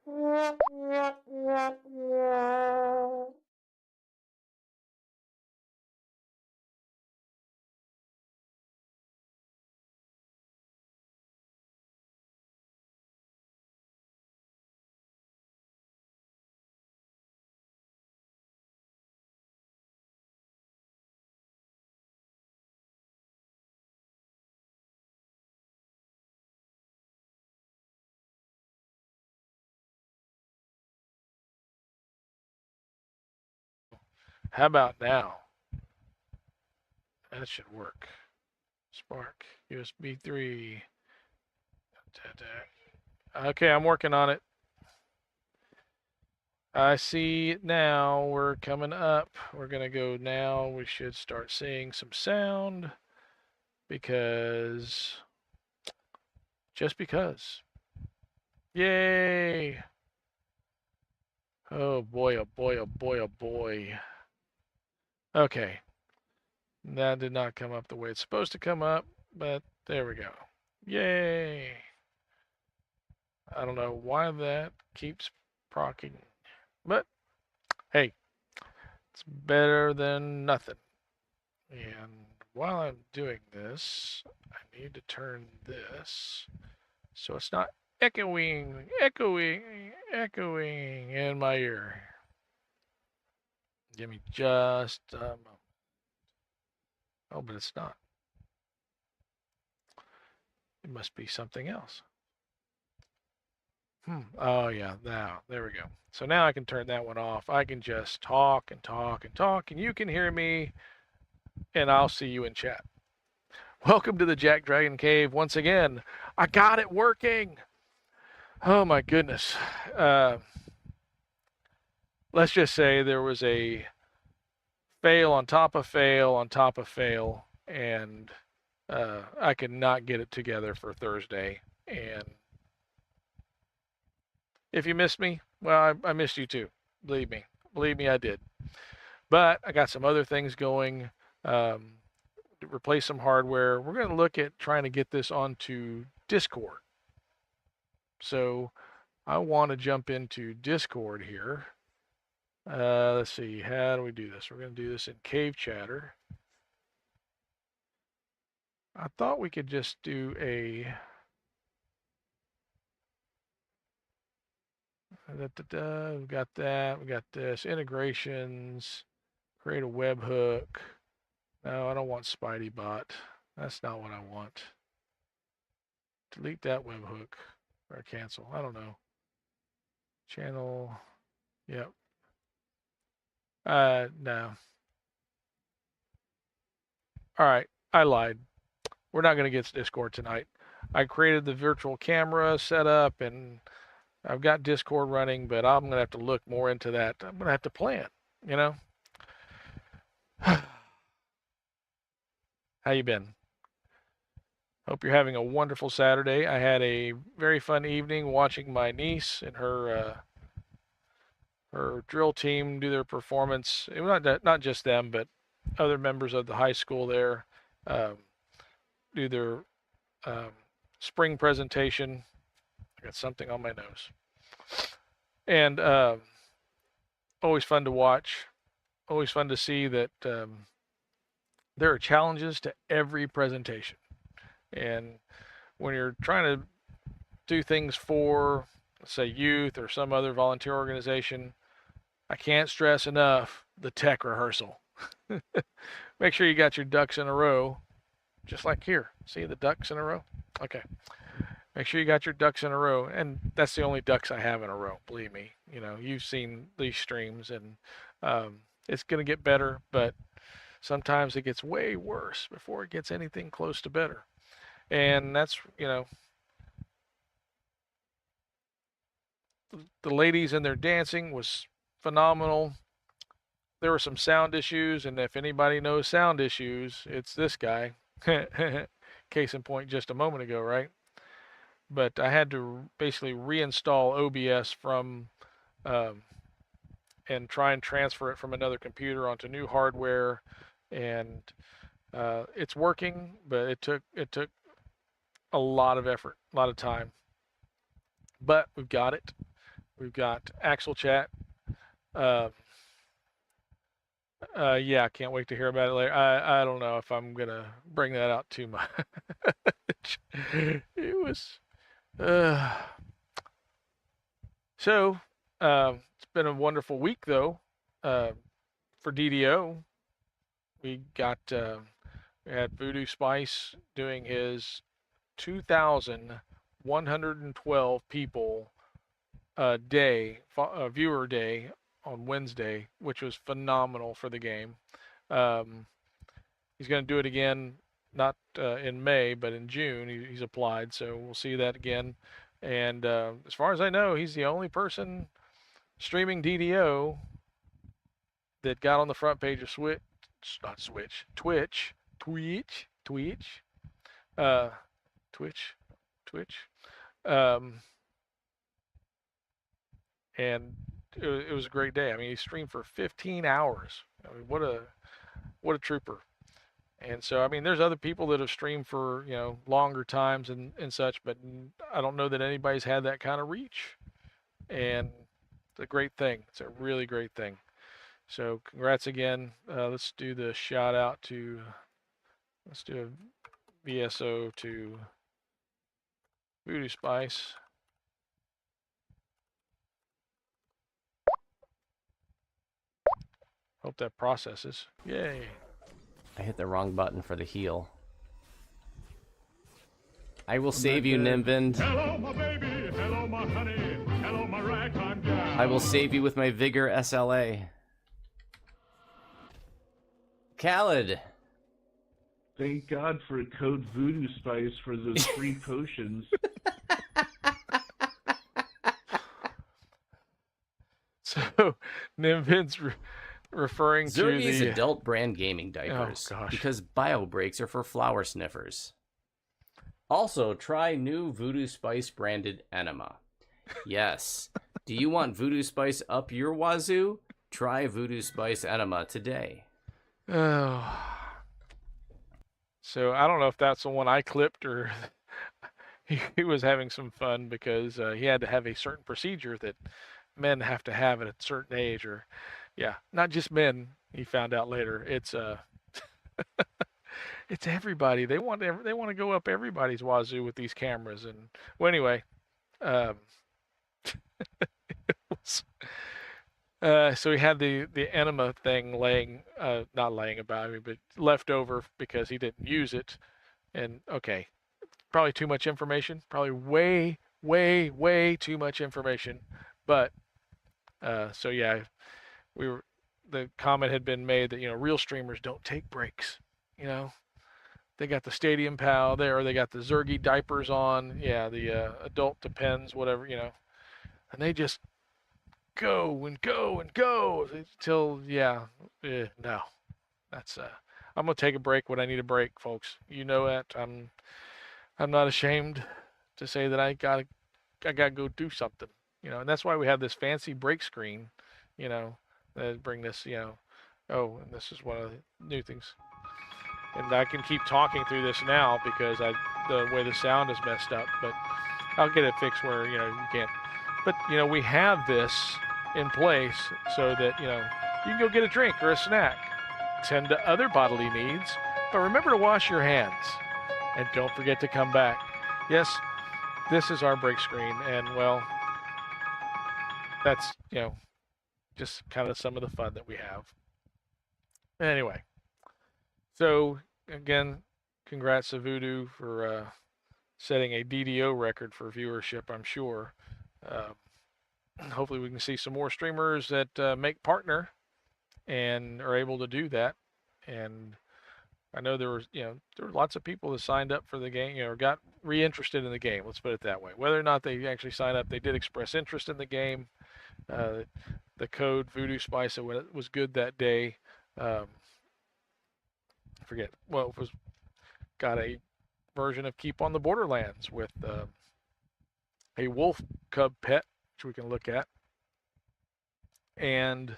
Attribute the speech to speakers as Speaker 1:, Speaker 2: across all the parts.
Speaker 1: How about now? That should work. Spark, USB 3. Okay, I'm working on it. I see it now. We're coming up. We're going to go now. We should start seeing some sound because, just because. Yay! Oh boy, oh boy, oh boy, oh boy. Okay. That did not come up the way it's supposed to come up, but there we go. Yay! I don't know why that keeps procking, but hey, it's better than nothing. And while I'm doing this, I need to turn this so it's not echoing in my ear. Give me just a moment. Oh, but it's not. It must be something else. Oh, yeah. Now, there we go. So now I can turn that one off. I can just talk and talk and talk, and you can hear me, and I'll see you in chat. Welcome to the JackDrag0n Cave once again. I got it working. Oh, my goodness. Let's just say there was a fail on top of fail on top of fail, and I could not get it together for Thursday. And if you missed me, well, I missed you too. Believe me, I did. But I got some other things going. To replace some hardware. We're going to look at trying to get this onto Discord. So I want to jump into Discord here. Let's see, how do we do this? We're going to do this in Cave Chatter. I thought we could just do a we've got that. We got this integrations. Create a webhook. No, I don't want Spidey bot. That's not what I want. Delete that webhook or cancel. I don't know. Channel. Yep. No. All right. I lied. We're not going to get to Discord tonight. I created the virtual camera setup and I've got Discord running, but I'm going to have to look more into that. I'm going to have to plan, you know? How you been? Hope you're having a wonderful Saturday. I had a very fun evening watching my niece and her drill team do their performance. It was not just them, but other members of the high school there do their spring presentation. I got something on my nose. And always fun to watch. Always fun to see that there are challenges to every presentation. And when you're trying to do things for, let's say, youth or some other volunteer organization, I can't stress enough the tech rehearsal. Make sure you got your ducks in a row, just like here. See the ducks in a row? Okay. Make sure you got your ducks in a row, and that's the only ducks I have in a row. Believe me, you know, you've seen these streams, and it's going to get better, but sometimes it gets way worse before it gets anything close to better. And that's, you know, the ladies and their dancing was phenomenal. There were some sound issues, and if anybody knows sound issues, it's this guy. Case in point just a moment ago, right? But I had to basically reinstall OBS from and try and transfer it from another computer onto new hardware, and it's working, but it took a lot of effort, a lot of time. But we've got it. We've got Axel Chat. Yeah, I can't wait to hear about it later. I don't know if I'm gonna bring that out too much. It was uh, so. It's been a wonderful week though. Uh, for DDO, we had Voodoo Spice doing his 2,112 people a day, viewer day on Wednesday, which was phenomenal for the game. Um, he's going to do it again, not in May, but in June. He's applied, so we'll see that again. And as far as I know, he's the only person streaming DDO that got on the front page of Twitch, uh, Twitch, Twitch, um, and it was a great day. I mean, he streamed for 15 hours. I mean, what a trooper. And so, I mean, there's other people that have streamed for longer times and such, but I don't know that anybody's had that kind of reach. And it's a great thing. It's a really great thing. So congrats again. Let's do the shout out to. Let's do a VSO to Voodoo Spice. Hope that processes. Yay.
Speaker 2: I hit the wrong button for the heal. I will save you, Nimbind.
Speaker 3: Hello, my baby. Hello, my honey. Hello, my ragtime gal.
Speaker 2: I will save you with my Vigor SLA. Khaled.
Speaker 4: Thank God for a code Voodoo Spice for those free potions.
Speaker 1: So, Nimbin's referring
Speaker 2: Zergy's
Speaker 1: to the
Speaker 2: adult brand gaming diapers.
Speaker 1: Oh, gosh.
Speaker 2: Because bio breaks are for flower sniffers. Also, try new Voodoo Spice branded enema. Yes. Do you want Voodoo Spice up your wazoo? Try Voodoo Spice enema today.
Speaker 1: Oh. So I don't know if that's the one I clipped or he was having some fun because he had to have a certain procedure that men have to have at a certain age, or yeah, not just men. He found out later. It's it's everybody. They want to go up everybody's wazoo with these cameras. And well, anyway, it was, so he had the enema thing not laying about me, but left over because he didn't use it. And okay, probably too much information. Probably way too much information. But so yeah, the comment had been made that real streamers don't take breaks. They got the Stadium Pal there, or they got the Zergy diapers on. Yeah, the adult Depends, whatever, and they just go and go and go until no. That's I'm gonna take a break when I need a break, folks. You know that. I'm not ashamed to say that I gotta go do something. And that's why we have this fancy break screen, that bring this, oh, and this is one of the new things. And I can keep talking through this now because the way the sound is messed up, but I'll get it fixed where, you can't. But, we have this in place so that, you can go get a drink or a snack, tend to other bodily needs, but remember to wash your hands and don't forget to come back. Yes, this is our break screen, and well, that's, just kind of some of the fun that we have. Anyway, so again, congrats to Voodoo for setting a DDO record for viewership, I'm sure. Hopefully we can see some more streamers that make partner and are able to do that. And I know there were lots of people that signed up for the game, or got reinterested in the game. Let's put it that way. Whether or not they actually signed up, they did express interest in the game. The code Voodoo Spice was good that day. I forget. Well, it was got a version of Keep on the Borderlands with a wolf cub pet, which we can look at, and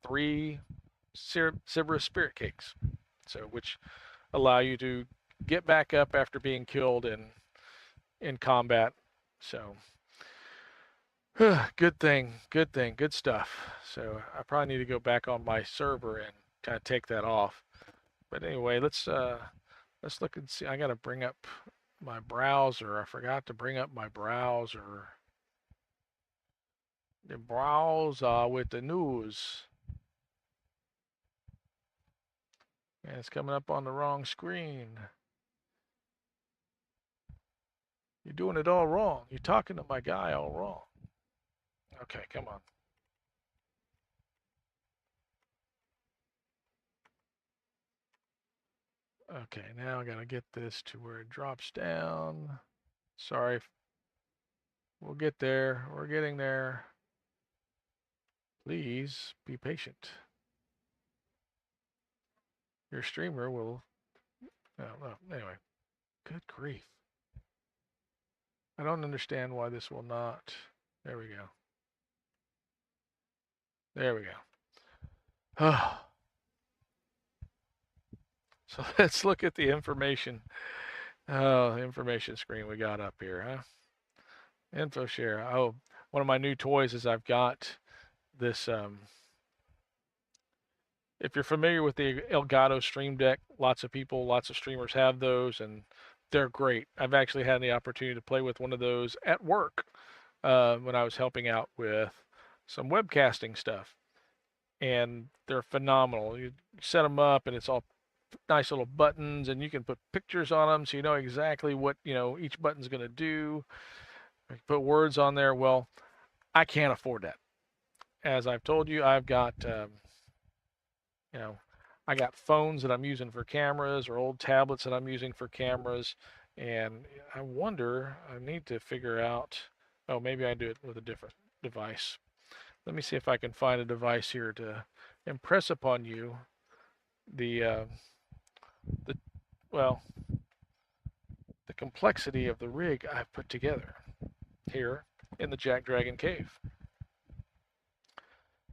Speaker 1: 3 Cerberus spirit cakes, so which allow you to get back up after being killed in combat. So Good thing, good stuff. So I probably need to go back on my server and kind of take that off. But anyway, let's look and see. I gotta bring up my browser. I forgot to bring up my browser. The browser with the news. And it's coming up on the wrong screen. You're doing it all wrong. You're talking to my guy all wrong. Okay, come on. Okay, now I gotta get this to where it drops down. Sorry. We'll get there. We're getting there. Please be patient. Your streamer will. Oh, anyway, good grief. I don't understand why this will not. There we go. There we go. So let's look at the information. Oh, information screen we got up here, huh? Info share. Oh, one of my new toys is I've got this. If you're familiar with the Elgato Stream Deck, lots of people, lots of streamers have those, and they're great. I've actually had the opportunity to play with one of those at work when I was helping out with some webcasting stuff, and they're phenomenal. You set them up, and it's all nice little buttons, and you can put pictures on them, so you know exactly what each button's going to do. Put words on there. Well, I can't afford that. As I've told you, I've got I got phones that I'm using for cameras or old tablets that I'm using for cameras, and I wonder, I need to figure out, oh, maybe I do it with a different device. Let me see if I can find a device here to impress upon you the well, the complexity of the rig I've put together here in the JackDrag0n cave.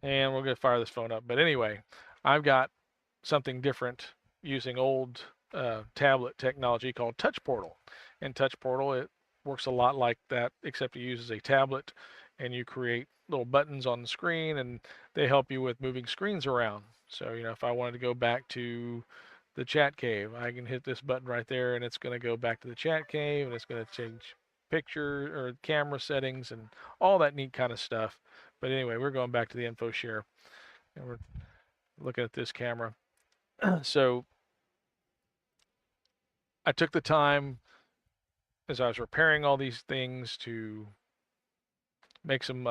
Speaker 1: And we're going to fire this phone up. But anyway, I've got something different using old tablet technology called Touch Portal. And Touch Portal, it works a lot like that, except it uses a tablet, and you create little buttons on the screen, and they help you with moving screens around. So, if I wanted to go back to the chat cave, I can hit this button right there, and it's going to go back to the chat cave, and it's going to change picture or camera settings and all that neat kind of stuff. But anyway, we're going back to the info share, and we're looking at this camera. So I took the time as I was repairing all these things to make some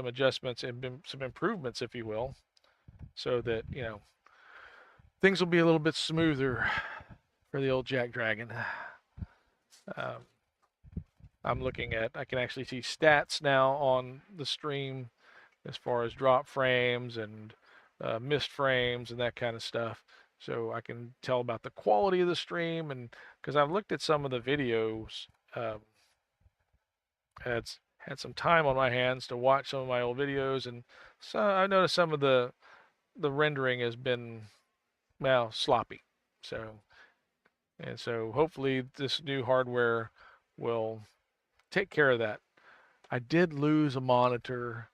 Speaker 1: adjustments and some improvements, if you will, so that things will be a little bit smoother for the old JackDrag0n. I'm looking at, I can actually see stats now on the stream as far as drop frames and missed frames and that kind of stuff. So I can tell about the quality of the stream, and because I've looked at some of the videos, had some time on my hands to watch some of my old videos, and so I noticed some of the rendering has been, well, sloppy. So hopefully this new hardware will take care of that. I did lose a monitor.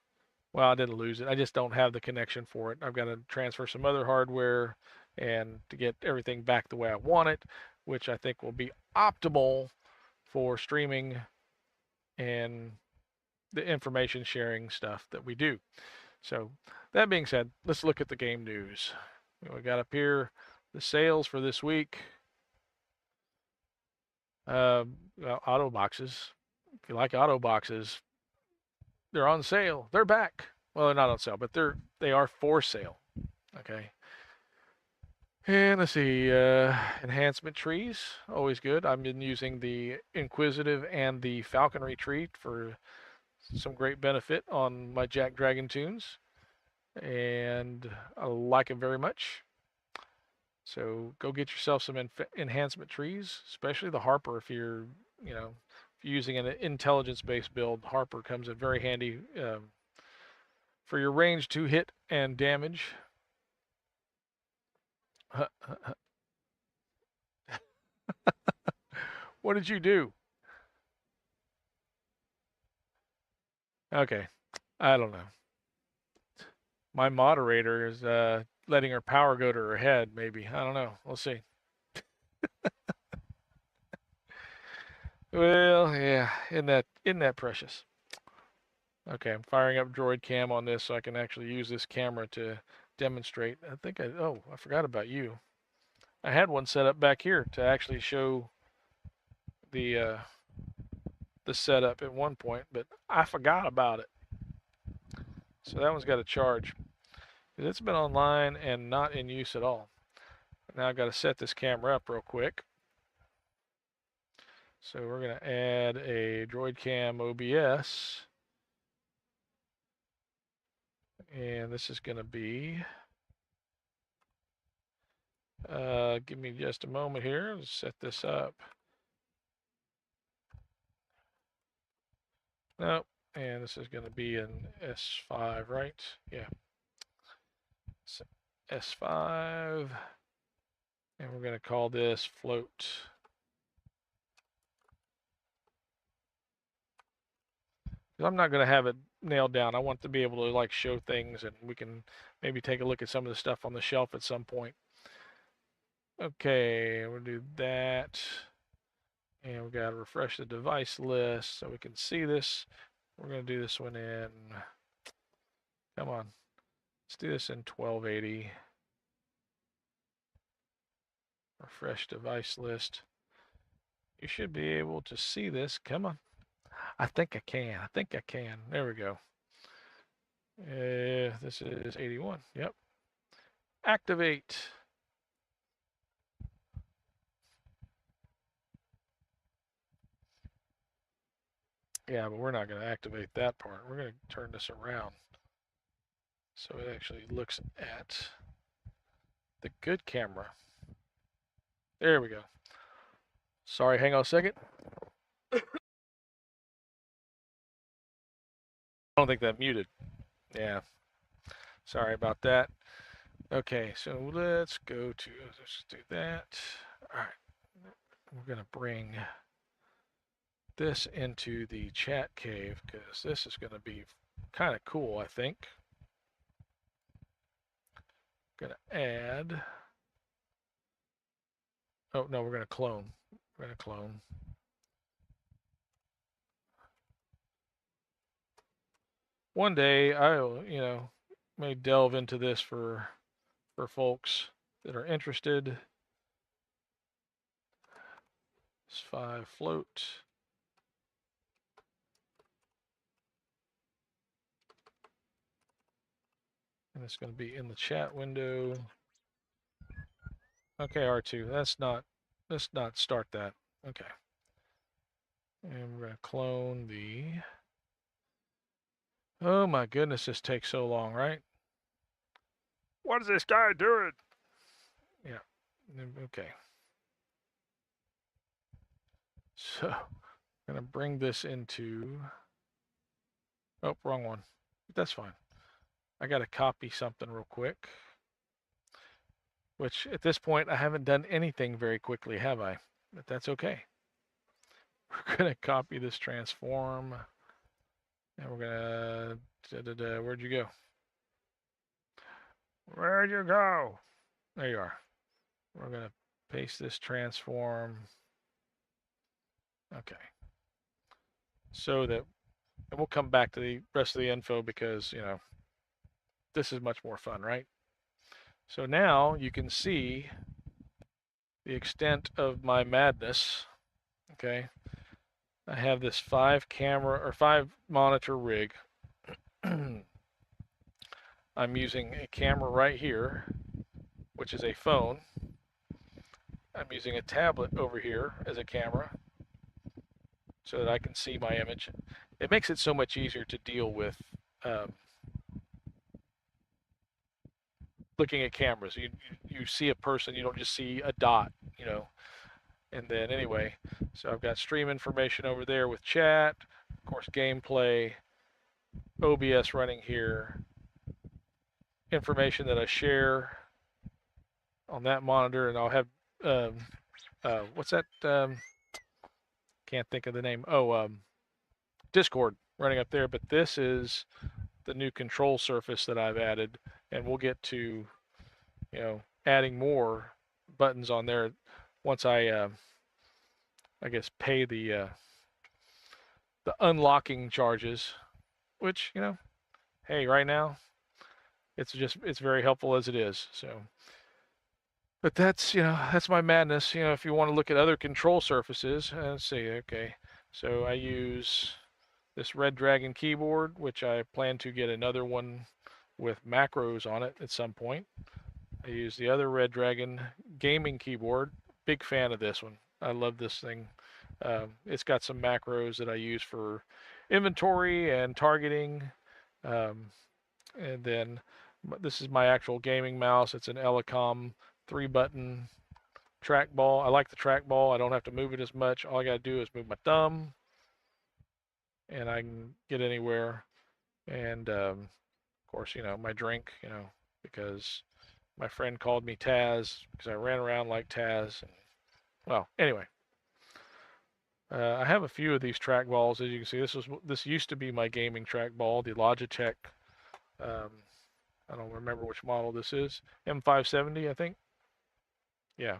Speaker 1: Well, I didn't lose it. I just don't have the connection for it. I've got to transfer some other hardware and to get everything back the way I want it, which I think will be optimal for streaming and the information sharing stuff that we do. So that being said, let's look at the game news. We got up here the sales for this week. Auto boxes. If you like auto boxes, they're on sale. They're back. Well, they're not on sale, but they are for sale. Okay. And let's see, enhancement trees, always good. I've been using the Inquisitive and the Falconry tree for some great benefit on my JackDrag0n tunes, and I like it very much. So go get yourself some enhancement trees, especially the Harper. If you're using an intelligence-based build, Harper comes in very handy for your range to hit and damage. What did you do? Okay, I don't know. My moderator is letting her power go to her head, maybe. I don't know. We'll see. Well, yeah, isn't that precious? Okay, I'm firing up Droid Cam on this so I can actually use this camera to demonstrate. I forgot about you. I had one set up back here to actually show the the setup at one point, but I forgot about it. So that one's got a charge. It's been online and not in use at all. Now I've got to set this camera up real quick. So we're going to add a Droid Cam OBS. And this is going to be, give me just a moment here. Let's set this up. Nope. And this is going to be an S5, right? Yeah. So S5. And we're going to call this float. I'm not going to have it nailed down. I want to be able to like show things, and we can maybe take a look at some of the stuff on the shelf at some point. Okay, we'll do that. And we got to refresh the device list so we can see this. We're going to do this one in, come on, let's do this in 1280. Refresh device list. You should be able to see this. Come on. I think I can. There we go. This is 81. Yep. Activate. Yeah, but we're not going to activate that part. We're going to turn this around so it actually looks at the good camera. There we go. Sorry, hang on a second. I don't think that muted. Yeah. Sorry about that. Okay, so let's do that. All right. We're going to bring this into the chat cave because this is going to be kind of cool, I think. Going to add. Oh, no, we're going to clone. We're going to clone. One day I'll, may delve into this for folks that are interested. S5 float. And it's going to be in the chat window. Okay, R2, let's not start that. Okay. And we're going to clone the, oh my goodness, this takes so long, right?
Speaker 3: What is this guy doing?
Speaker 1: Yeah, okay. So, I'm going to bring this into, oh, wrong one. That's fine. I got to copy something real quick. Which, at this point, I haven't done anything very quickly, have I? But that's okay. We're going to copy this transform. And we're going to, where'd you go?
Speaker 3: Where'd you go?
Speaker 1: There you are. We're going to paste this transform. Okay. So that, and we'll come back to the rest of the info because, this is much more fun, right? So now you can see the extent of my madness. Okay. I have this 5 monitor rig. I'm using a camera right here, which is a phone. I'm using a tablet over here as a camera so that I can see my image. It makes it so much easier to deal with looking at cameras. You see a person, you don't just see a dot, And then anyway, so I've got stream information over there with chat, of course gameplay, OBS running here, information that I share on that monitor, and I'll have what's that? Can't think of the name. Oh, Discord running up there. But this is the new control surface that I've added, and we'll get to, adding more buttons on there once I guess pay the unlocking charges, which, hey, right now it's very helpful as it is. So, but that's my madness. If you want to look at other control surfaces, let's see. Okay, so I use this Red Dragon keyboard, which I plan to get another one with macros on it at some point. I use the other Red Dragon gaming keyboard. Big fan of this one. I love this thing. It's got some macros that I use for inventory and targeting. And then this is my actual gaming mouse. It's an Elecom 3-button trackball. I like the trackball. I don't have to move it as much. All I got to do is move my thumb, and I can get anywhere. And of course, my drink, because my friend called me Taz because I ran around like Taz. And, well, anyway. I have a few of these trackballs, as you can see. This used to be my gaming trackball, the Logitech. I don't remember which model this is. M570, I think. Yeah.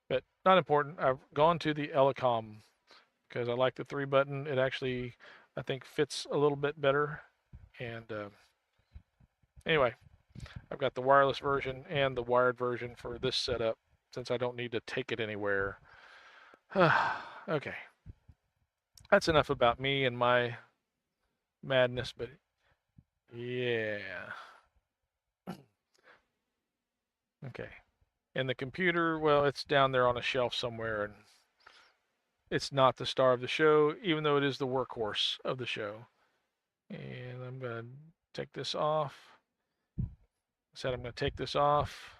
Speaker 1: But not important. I've gone to the Elecom because I like the 3-button. It actually, I think, fits a little bit better. And anyway, I've got the wireless version and the wired version for this setup since I don't need to take it anywhere. Okay. That's enough about me and my madness, but yeah. Okay. And the computer, well, it's down there on a shelf somewhere, and it's not the star of the show, even though it is the workhorse of the show. And I'm going to take this off. I said I'm going to take this off.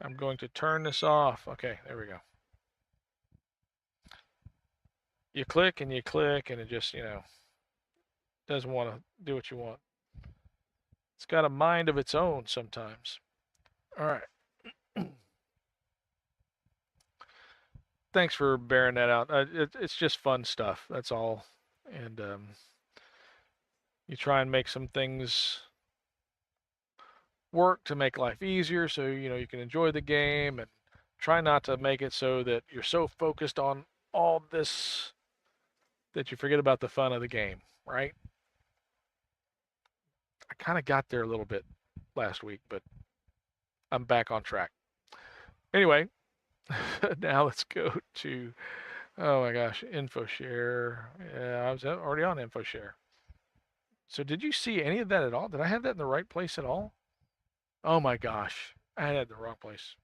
Speaker 1: I'm going to turn this off. Okay, there we go. You click, and it just, doesn't want to do what you want. It's got a mind of its own sometimes. All right. Thanks for bearing that out. It's just fun stuff. That's all. And you try and make some things work to make life easier so you can enjoy the game, and try not to make it so that you're so focused on all this that you forget about the fun of the game, right? I kind of got there a little bit last week, but I'm back on track. Anyway, now let's go to, oh my gosh, InfoShare. Yeah, I was already on InfoShare. So did you see any of that at all? Did I have that in the right place at all? Oh my gosh, I had it in the wrong place.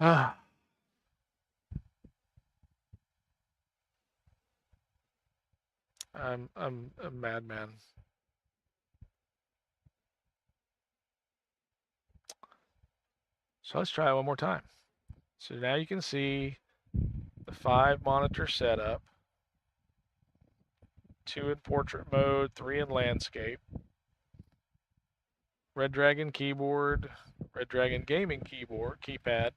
Speaker 1: Ah. I'm a madman. So let's try it one more time. So now you can see the 5-monitor setup, 2 in portrait mode, 3 in landscape, Red Dragon keyboard, Red Dragon gaming keypad,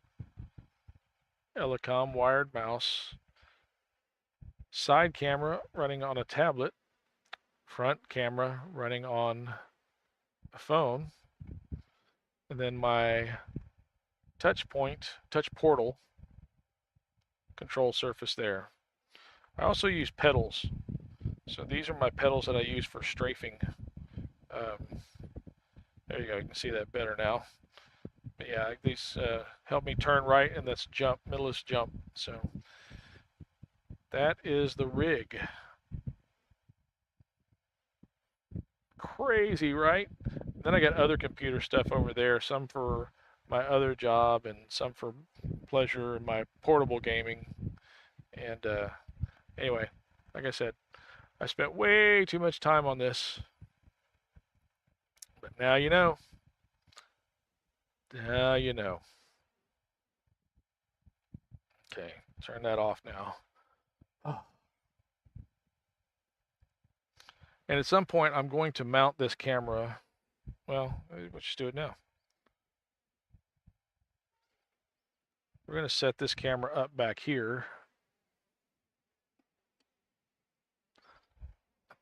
Speaker 1: Elecom wired mouse, side camera running on a tablet, front camera running on a phone, and then my touch portal control surface there. I also use pedals. So these are my pedals that I use for strafing. There you go, you can see that better now. But yeah, these help me turn right, and that's jump, middle is jump. So that is the rig. Crazy, right? Then I got other computer stuff over there, some for my other job and some for pleasure and my portable gaming. And anyway, like I said, I spent way too much time on this. But now you know. Now you know. Okay, turn that off now. Oh. And at some point, I'm going to mount this camera. Well, let's just do it now. We're going to set this camera up back here.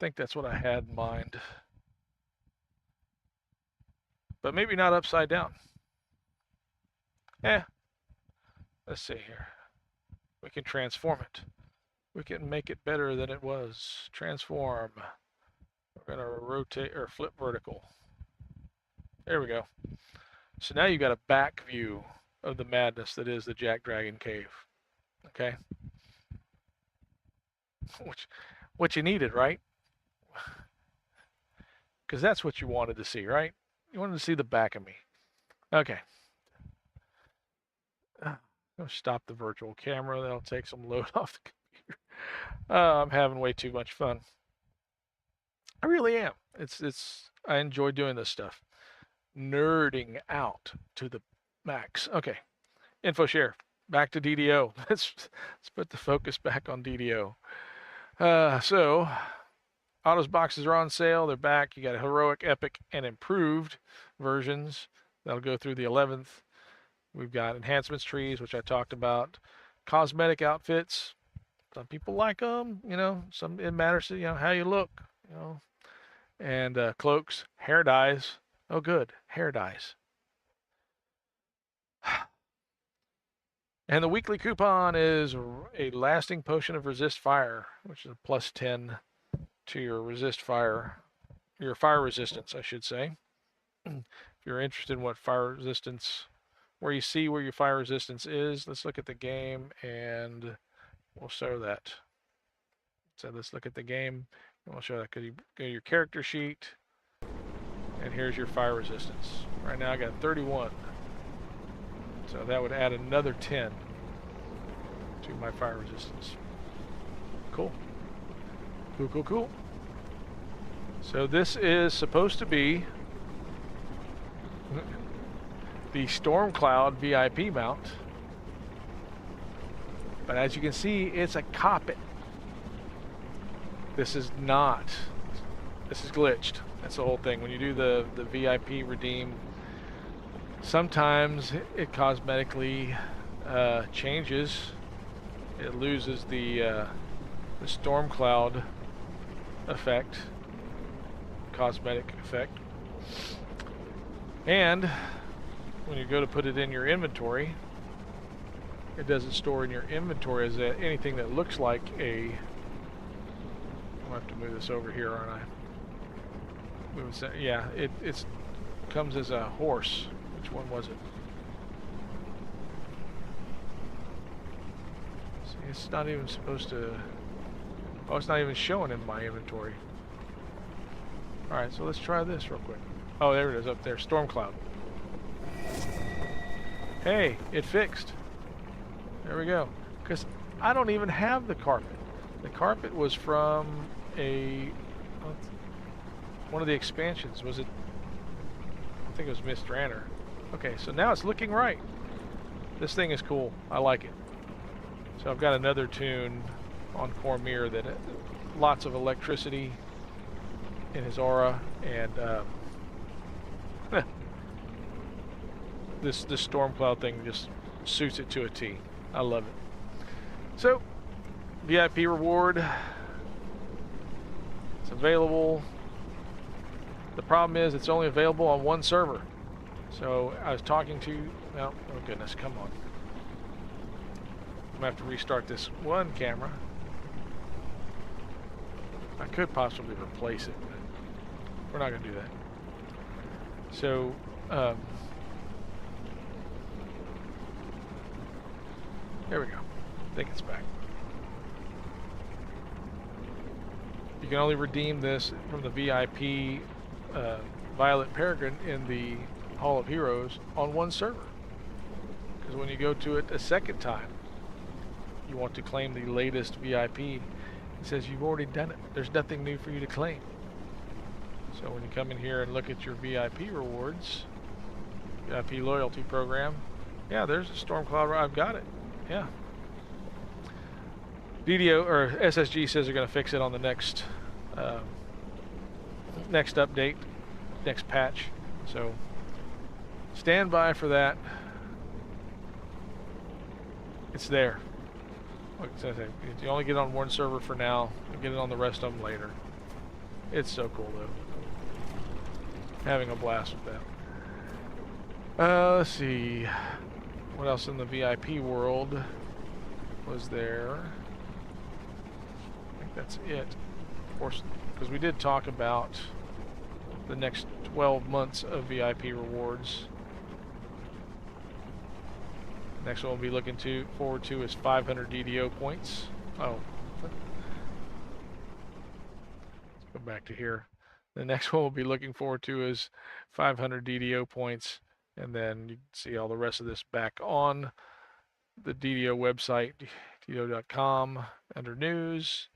Speaker 1: think that's what I had in mind. But maybe not upside down. Let's see here. We can transform it. We can make it better than it was. Transform. We're going to rotate or flip vertical. There we go. So now you've got a back view of the madness that is the JackDrag0n cave. Okay? What you needed, right? Because that's what you wanted to see, right? You wanted to see the back of me. Okay. I'll stop the virtual camera. That'll take some load off the computer. I'm having way too much fun. I really am. I enjoy doing this stuff. Nerding out to the max. Okay. Info share. Back to DDO. Let's put the focus back on DDO. So Autos boxes are on sale. They're back. You got heroic, epic, and improved versions. That'll go through the 11th. We've got enhancements trees, which I talked about. Cosmetic outfits. Some people like them. It matters to how you look. And cloaks, hair dyes. Oh, good, hair dyes. And the weekly coupon is a lasting potion of resist fire, which is a +10 to your your fire resistance, I should say. If you're interested in what fire resistance, where you see where your fire resistance is, let's look at the game and we'll show that. So let's look at the game and we'll show that. Because you go to your character sheet and here's your fire resistance. Right now I got 31. So that would add another 10 to my fire resistance. Cool. Cool. So this is supposed to be the Storm Cloud VIP mount. But as you can see, it's a coppet. This is not. This is glitched. That's the whole thing. When you do the VIP redeem, sometimes it cosmetically changes. It loses the Storm Cloud effect, cosmetic effect. And when you go to put it in your inventory, it doesn't store in your inventory as anything that looks like a... I'll have to move this over here, aren't I? Yeah, it comes as a horse. Which one was it? See, it's not even supposed to... Oh, it's not even showing in my inventory. Alright, so let's try this real quick. Oh, there it is up there. Storm Cloud. Hey, it fixed. There we go. Because I don't even have the carpet. The carpet was from one of the expansions. Was it? I think it was Miss Dranner. Okay, so now it's looking right. This thing is cool. I like it. So I've got another tune on Cormier that lots of electricity in his aura, and this Storm Cloud thing just suits it to a T. I love it. So, VIP reward. It's available. The problem is it's only available on one server. So I was talking to... Oh goodness, come on. I'm going to have to restart this one camera. I could possibly replace it, but we're not going to do that. So, there we go. I think it's back. You can only redeem this from the VIP Violet Peregrine in the Hall of Heroes on one server. Because when you go to it a second time, you want to claim the latest VIP. It says you've already done it. There's nothing new for you to claim. So when you come in here and look at your VIP rewards, VIP loyalty program, yeah, there's a Storm Cloud. I've got it. Yeah. DDO or SSG says they're going to fix it on the next update, next patch. So stand by for that. It's there. Like I said, you only get it on one server for now. You'll get it on the rest of them later. It's so cool though. Having a blast with that. Let's see. What else in the VIP world was there? I think that's it. Of course, because we did talk about the next 12 months of VIP rewards. Next one we'll be looking forward to is 500 DDO points. Oh. Let's go back to here. The next one we'll be looking forward to is 500 DDO points. And then you can see all the rest of this back on the DDO website, DDO.com, under news.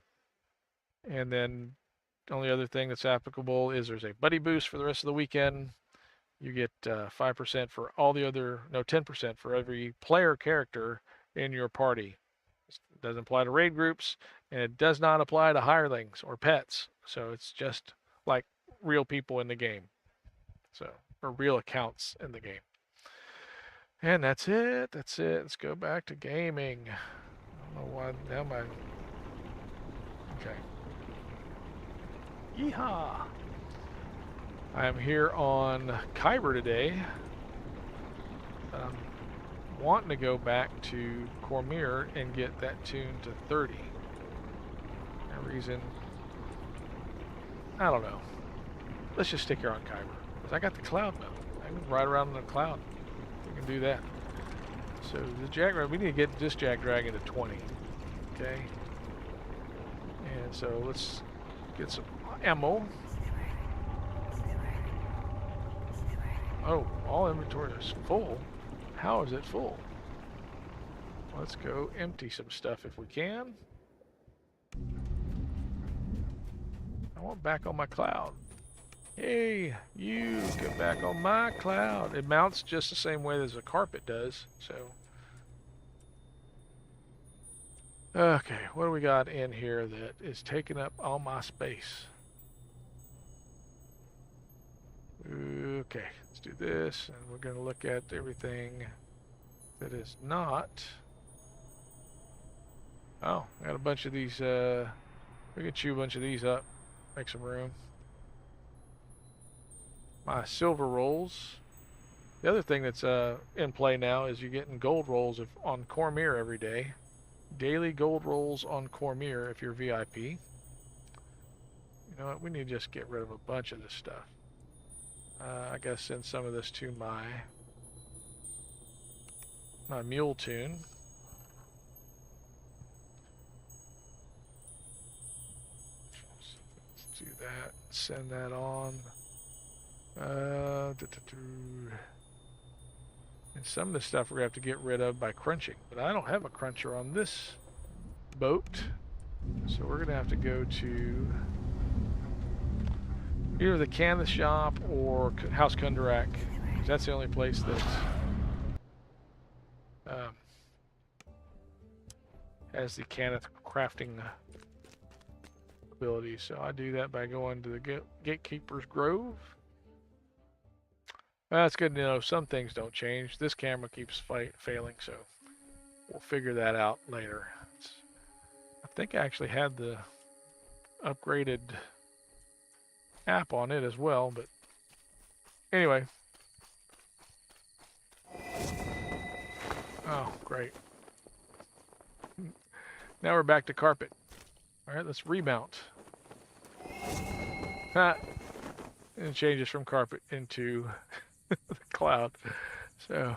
Speaker 1: And then the only other thing that's applicable is there's a buddy boost for the rest of the weekend. You get 5% for all the other, no, 10% for every player character in your party. It doesn't apply to raid groups, and it does not apply to hirelings or pets. So it's just like real people in the game. So, or real accounts in the game. And that's it. That's it. Let's go back to gaming. I don't know why. Now my. Okay. Yeehaw! I am here on Khyber today. I'm wanting to go back to Cormier and get that tune to 30. No reason. I don't know. Let's just stick here on Khyber. Because I got the cloud mode. I can ride around in the cloud. We can do that. So the JackDrag, we need to get this JackDrag to 20. Okay. And so let's get some ammo. Oh, all inventory is full. How is it full? Let's go empty some stuff if we can. I want back on my cloud. Hey, you get back on my cloud. It mounts just the same way as a carpet does, so. Okay, what do we got in here that is taking up all my space? Okay, let's do this, and we're going to look at everything that is not. Oh, I got a bunch of these, we can chew a bunch of these up, make some room. My silver rolls. The other thing that's in play now is you're getting gold rolls on Cormier every day. Daily gold rolls on Cormier if you're VIP. You know what, we need to just get rid of a bunch of this stuff. I gotta send some of this to my mule tune. Let's do that. Send that on. And some of the stuff we're gonna have to get rid of by crunching, but I don't have a cruncher on this boat, so we're gonna have to go to either the canvas shop or House Kundarak, because that's the only place that's has the canvas crafting ability. So I do that by going to the Gatekeeper's Grove. That's good to know. Some things don't change. This camera keeps failing, so we'll figure that out later. I think I actually had the upgraded app on it as well, but anyway. Oh, great. Now we're back to carpet. All right, let's remount. Ha! And it changes from carpet into the cloud. So,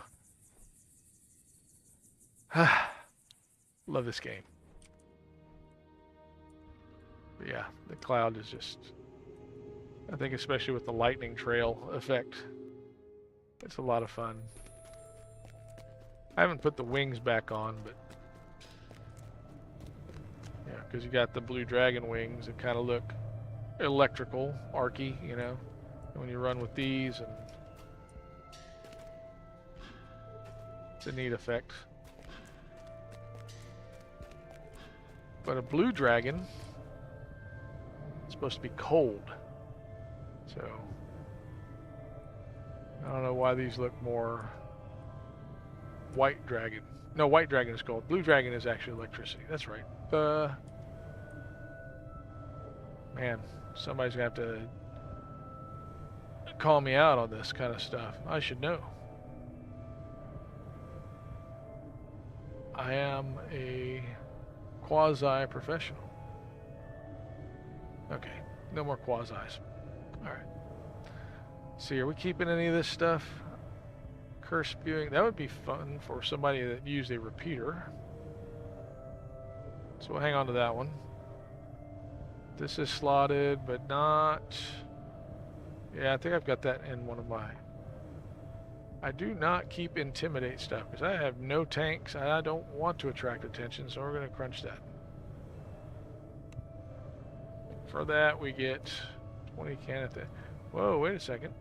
Speaker 1: love this game. But yeah, the cloud is just, I think especially with the lightning trail effect, it's a lot of fun. I haven't put the wings back on, but yeah, because you got the blue dragon wings that kind of look electrical, arcy, you know, when you run with these, and it's a neat effect. But a blue dragon is supposed to be cold, so I don't know why these look more white dragon. No, white dragon is cold. Blue dragon is actually electricity. That's right. Man, somebody's gonna have to call me out on this kind of stuff. I should know. I am a quasi-professional. Okay, no more quasis. All right. See, are we keeping any of this stuff? Curse spewing. That would be fun for somebody that used a repeater. So we'll hang on to that one. This is slotted, but not... Yeah, I think I've got that in one of my... I do not keep intimidate stuff because I have no tanks and I don't want to attract attention, so we're going to crunch that. For that, we get 20 can at the... Whoa, wait a second.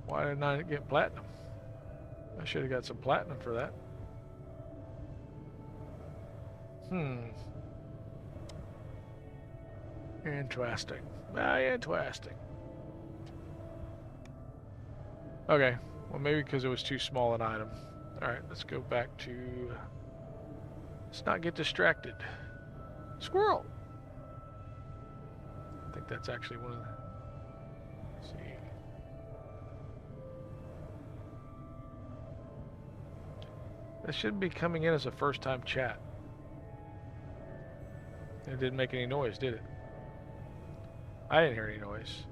Speaker 1: Why didn't I get platinum? I should have got some platinum for that. Interesting. Interesting. Okay. Well, maybe because it was too small an item. Alright, let's go back to... Let's not get distracted. Squirrel! I think that's actually one of the... Let's see. That shouldn't be coming in as a first-time chat. It didn't make any noise, did it? I didn't hear any noise.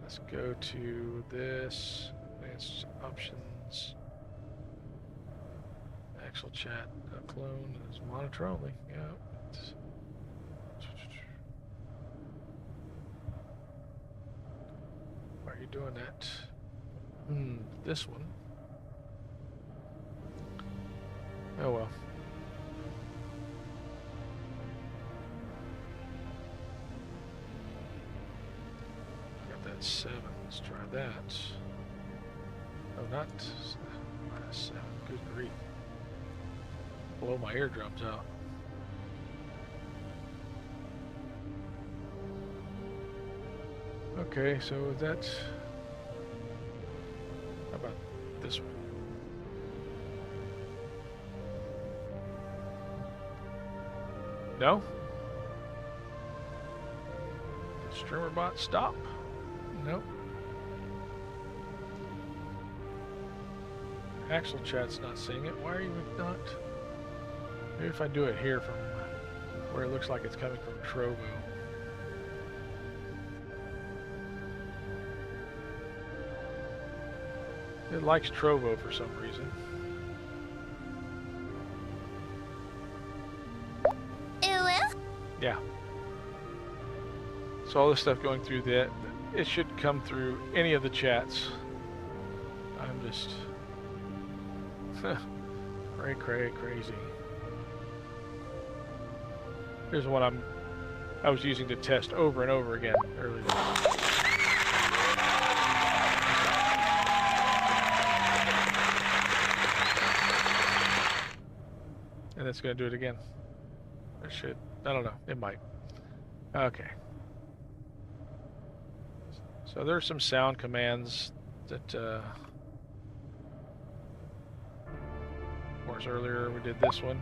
Speaker 1: Let's go to this. Advanced options. Actual chat. Clone is monitor only. Yep. Why are you doing that? This one. Oh well. Got that 7. Let's try that. Oh, not -7. Good grief. Blow my eardrums out. Okay, so that's... How about this one? No? Streamer bot stop? Nope. Actual chat's not seeing it. Why are you not? Maybe if I do it here from where it looks like it's coming from Trovo. It likes Trovo for some reason. Yeah. So all this stuff going through that, it should come through any of the chats. I'm just crazy. Here's what I was using to test over and over again earlier. And it's going to do it again. It should. I don't know. It might. Okay. So there's some sound commands that, of course, earlier we did this one.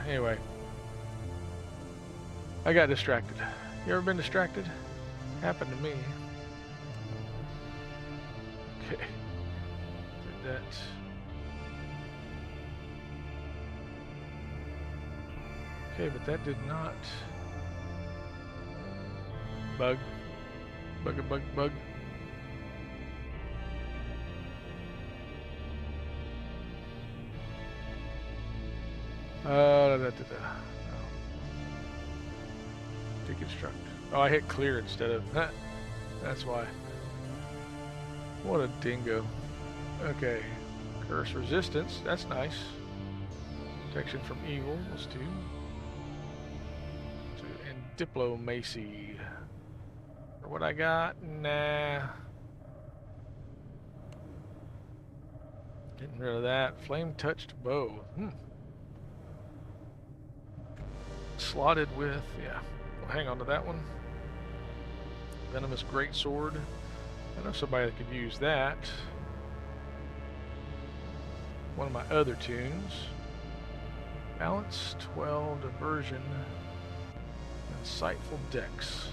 Speaker 1: Anyway. I got distracted. You ever been distracted? Happened to me. Okay. Did that. Okay, but that did not. Bug. Bug. Deconstruct. Oh, I hit clear instead of... That's why. What a dingo. Okay. Curse resistance. That's nice. Protection from evil. Let's do. And diplomacy. For what I got? Nah. Getting rid of that. Flame touched bow. slotted with, yeah, we'll hang on to that one. Venomous Greatsword. I know somebody that could use that. One of my other tunes. Balance, 12, Diversion, Insightful Dex.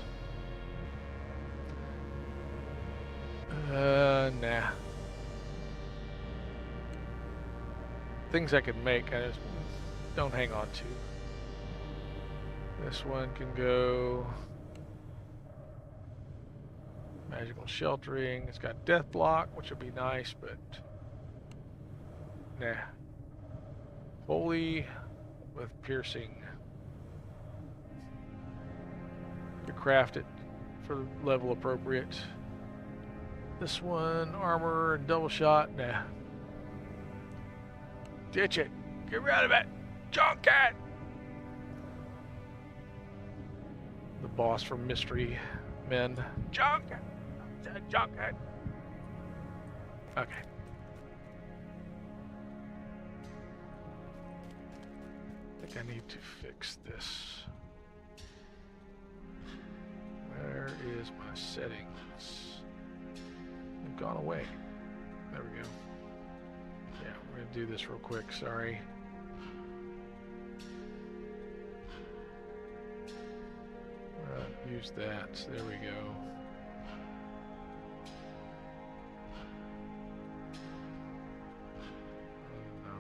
Speaker 1: Nah. Things I could make, I just don't hang on to. This one can go Magical Sheltering. It's got Death Block, which would be nice, but nah. Holy with Piercing. You craft it for the level appropriate. This one, Armor and Double Shot, nah. Ditch it. Get rid of it. Junk it. The boss from Mystery Men. Junk it. Junk it. Okay. I think I need to fix this. Where is my settings? They've gone away. There we go. Yeah, we're going to do this real quick. Sorry. Use that. There we go. No.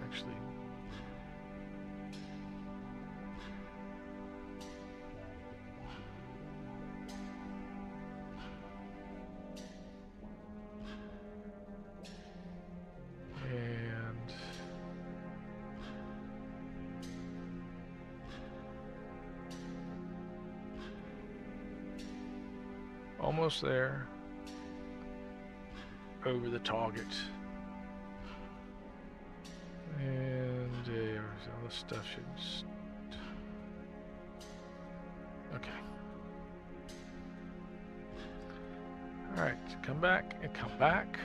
Speaker 1: Actually, almost there. Over the target. And all this stuff should... Okay. Alright, come back and come back.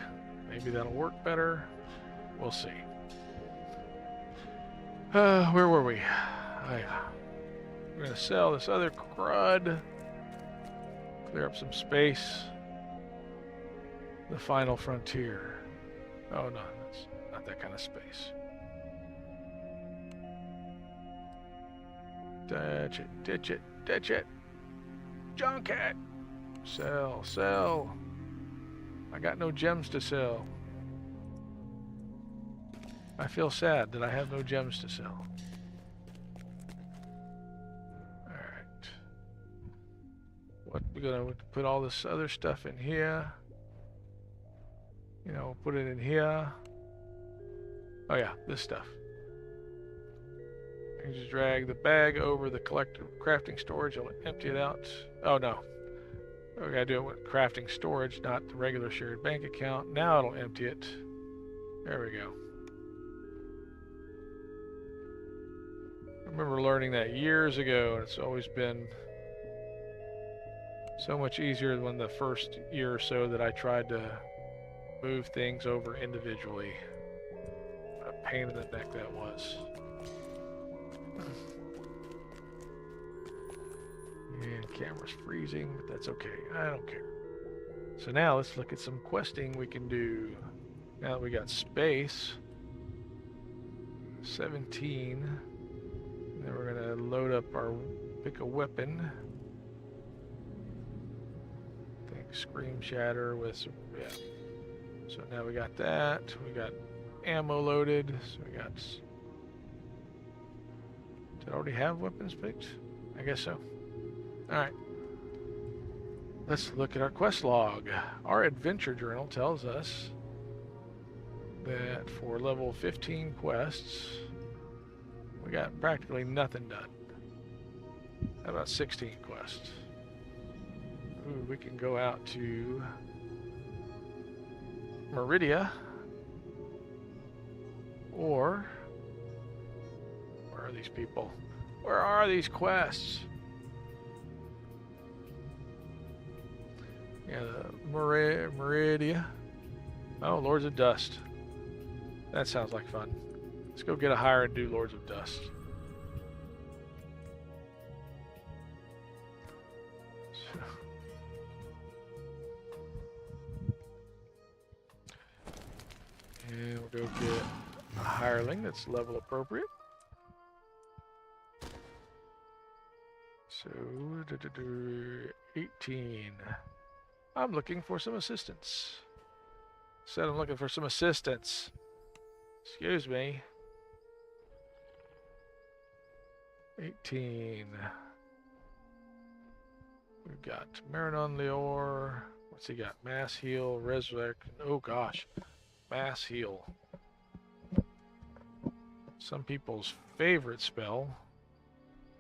Speaker 1: Maybe that'll work better. We'll see. Where were we? Oh yeah. We're gonna sell this other crud. Clear up some space. The final frontier. Oh no, that's not that kind of space. Ditch it, ditch it, ditch it. Junk it. Sell, sell. I got no gems to sell. I feel sad that I have no gems to sell. Alright. What, we're gonna put all this other stuff in here. You know, put it in here. Oh yeah, this stuff. You just drag the bag over the collector crafting storage, it'll empty it out. Oh no. We gotta do it with crafting storage, not the regular shared bank account. Now it'll empty it. There we go. I remember learning that years ago, and it's always been so much easier than the first year or so that I tried to move things over individually. What a pain in the neck that was. And camera's freezing, but that's okay. I don't care. So now let's look at some questing we can do. Now that we got space. 17. And then we're gonna load up our, pick a weapon. I think Scream Shatter with some, yeah. So now we got that. We got ammo loaded. So we got, did I already have weapons picked? I guess so. Alright. Let's look at our quest log. Our adventure journal tells us that for level 15 quests, we got practically nothing done. How about 16 quests? Ooh, we can go out to Meridia, or where are these people? Where are these quests? Yeah, the Meridia. Oh, Lords of Dust. That sounds like fun. Let's go get a hire and do Lords of Dust. And we'll go get a hireling that's level appropriate. So, 18. I'm looking for some assistance. Said I'm looking for some assistance. Excuse me. 18. We've got Marinon Leor. What's he got? Mass Heal, Resurrect. Oh gosh. Mass Heal. Some people's favorite spell.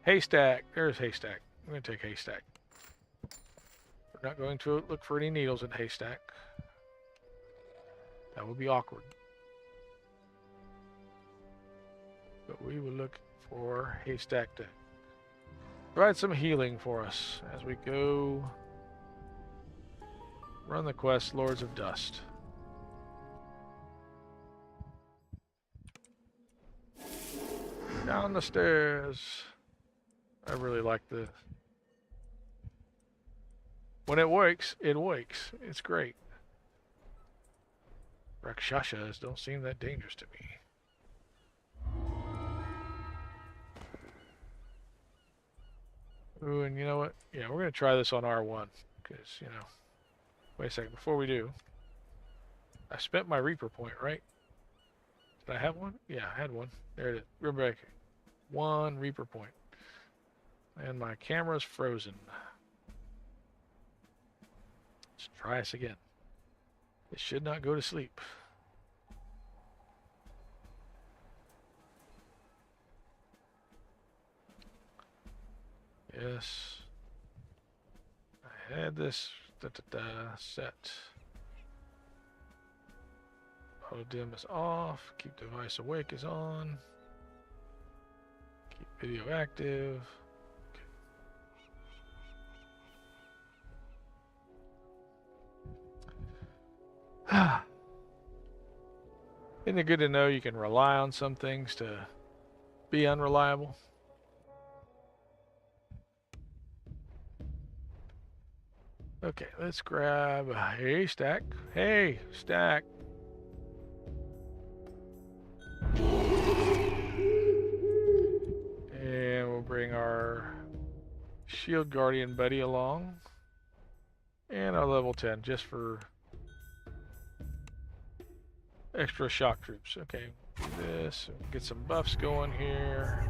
Speaker 1: Haystack. There's Haystack. I'm going to take Haystack. We're not going to look for any needles in Haystack. That would be awkward. But we will look for Haystack to provide some healing for us as we go run the quest Lords of Dust. Down the stairs. I really like the... When it works, it works. It's great. Rakshasas don't seem that dangerous to me. Ooh, and you know what? Yeah, we're going to try this on R1. Because, you know... Wait a second, before we do... I spent my Reaper point, right? Did I have one? Yeah, I had one. There it is. Remember, 1 Reaper point. And my camera's frozen. Let's try this again. It should not go to sleep. Yes. I had this set. Auto dim is off. Keep device awake is on. Keep video active. Isn't it good to know you can rely on some things to be unreliable? Okay, let's grab a haystack. Hey, stack. And we'll bring our shield guardian buddy along. And our level 10 just for extra shock troops. Okay, do this. Get some buffs going here.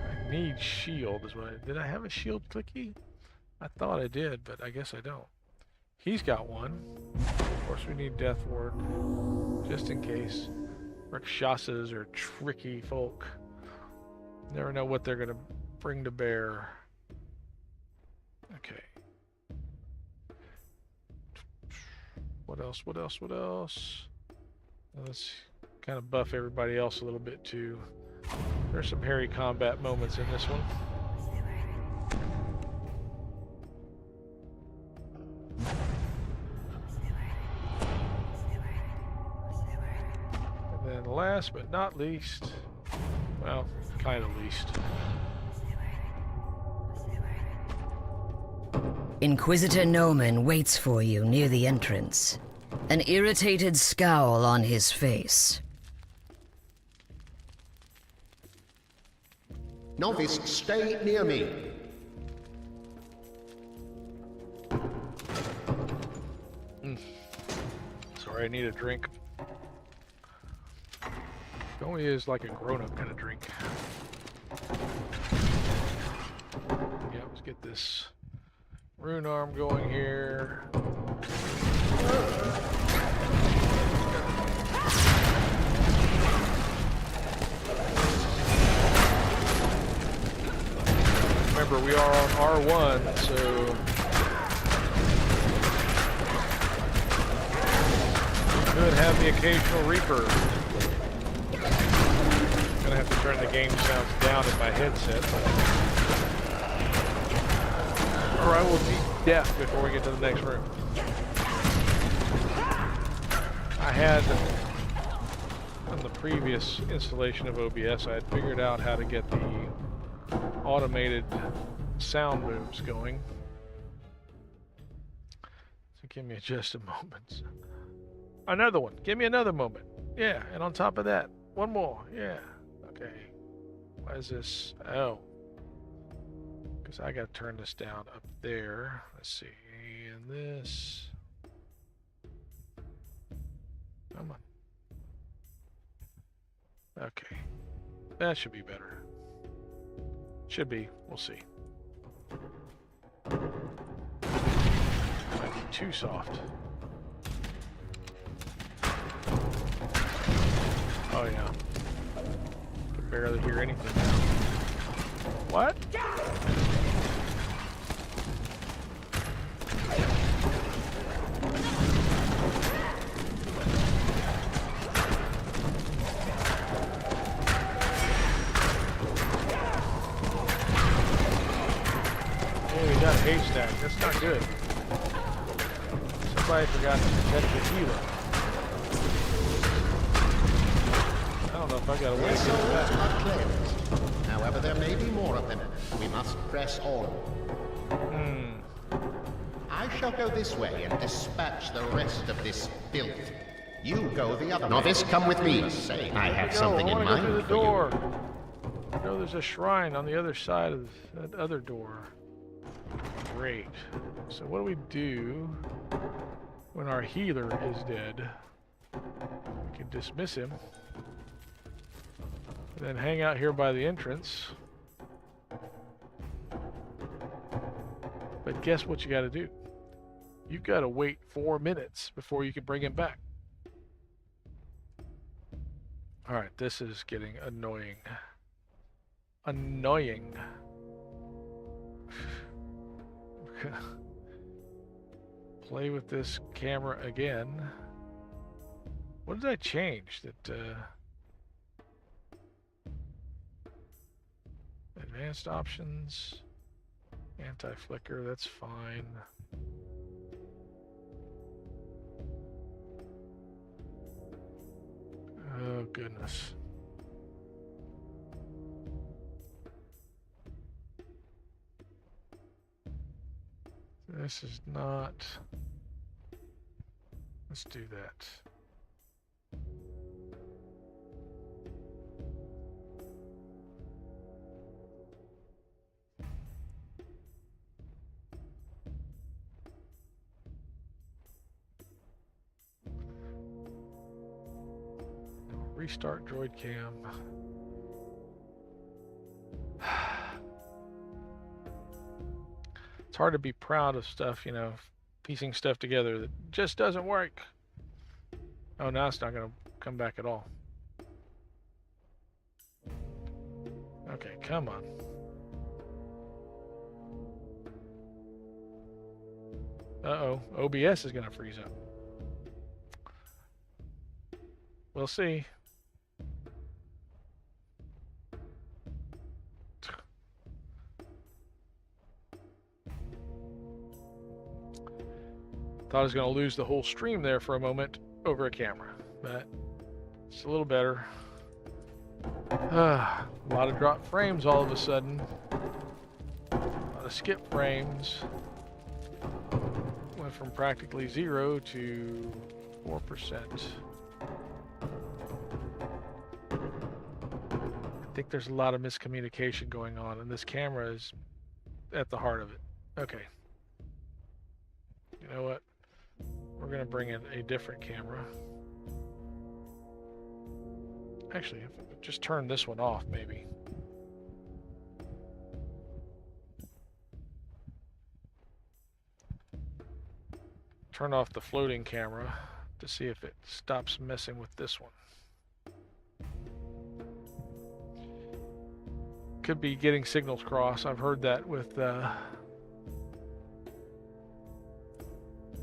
Speaker 1: I need shield is what did I have a shield clicky? I thought I did, but I guess I don't. He's got one. Of course we need Death Ward. Just in case. Rakshasas are tricky folk. Never know what they're gonna bring to bear. Okay. What else? What else? What else? Let's kind of buff everybody else a little bit too. There's some hairy combat moments in this one. And then last but not least, well, kind of least.
Speaker 5: Inquisitor Noman waits for you near the entrance, an irritated scowl on his face.
Speaker 6: Novice, stay near me.
Speaker 1: Sorry, I need a drink. It only is like a grown-up kind of drink. Yeah, let's get this rune arm going here. Remember, we are on R1, so we could have the occasional Reaper. I'm gonna have to turn the game sounds down in my headset. or I will be deaf before we get to the next room. I had, on the previous installation of OBS, I had figured out how to get the automated sound moves going. So give me just a moment. Another one. Give me another moment. Yeah, and on top of that, one more. Yeah. Okay. Why is this? Oh. Because I got to turn this down up there. Let's see. And this. Come on. Okay. That should be better. Should be. We'll see. Might be too soft. Oh yeah. Can barely hear anything now. What? Hey, we got a haystack. That's not good. Somebody forgot to protect the healer. I don't know if I got a way to
Speaker 6: Their
Speaker 1: get it
Speaker 6: souls
Speaker 1: back.
Speaker 6: are cleansed. However, there may be more of them. We must press on. I shall go this way and dispatch the rest of this filth. You go the other way. Novice, come with me. I have something in
Speaker 1: I
Speaker 6: mind
Speaker 1: go through the
Speaker 6: for you.
Speaker 1: door. No, there's a shrine on the other side of that other door. Great. So what do we do when our healer is dead? We can dismiss him. And then hang out here by the entrance. But guess what you got to do? You've got to wait 4 minutes before you can bring him back. Alright, this is getting annoying. Annoying. Play with this camera again. What did I change? That advanced options, anti-flicker, that's fine. Oh goodness. This is not. Let's do that. Restart droid cam. It's hard to be proud of stuff, you know, piecing stuff together that just doesn't work. Oh, now it's not going to come back at all. Okay, come on. Uh-oh, OBS is going to freeze up. We'll see. Thought I was going to lose the whole stream there for a moment over a camera, but it's a little better. A lot of drop frames all of a sudden. A lot of skip frames. Went from practically 0 to 4%. I think there's a lot of miscommunication going on, and this camera is at the heart of it. Okay. You know what? We're going to bring in a different camera. Actually, if I just turn this one off, maybe. Turn off the floating camera to see if it stops messing with this one. Could be getting signals crossed. I've heard that with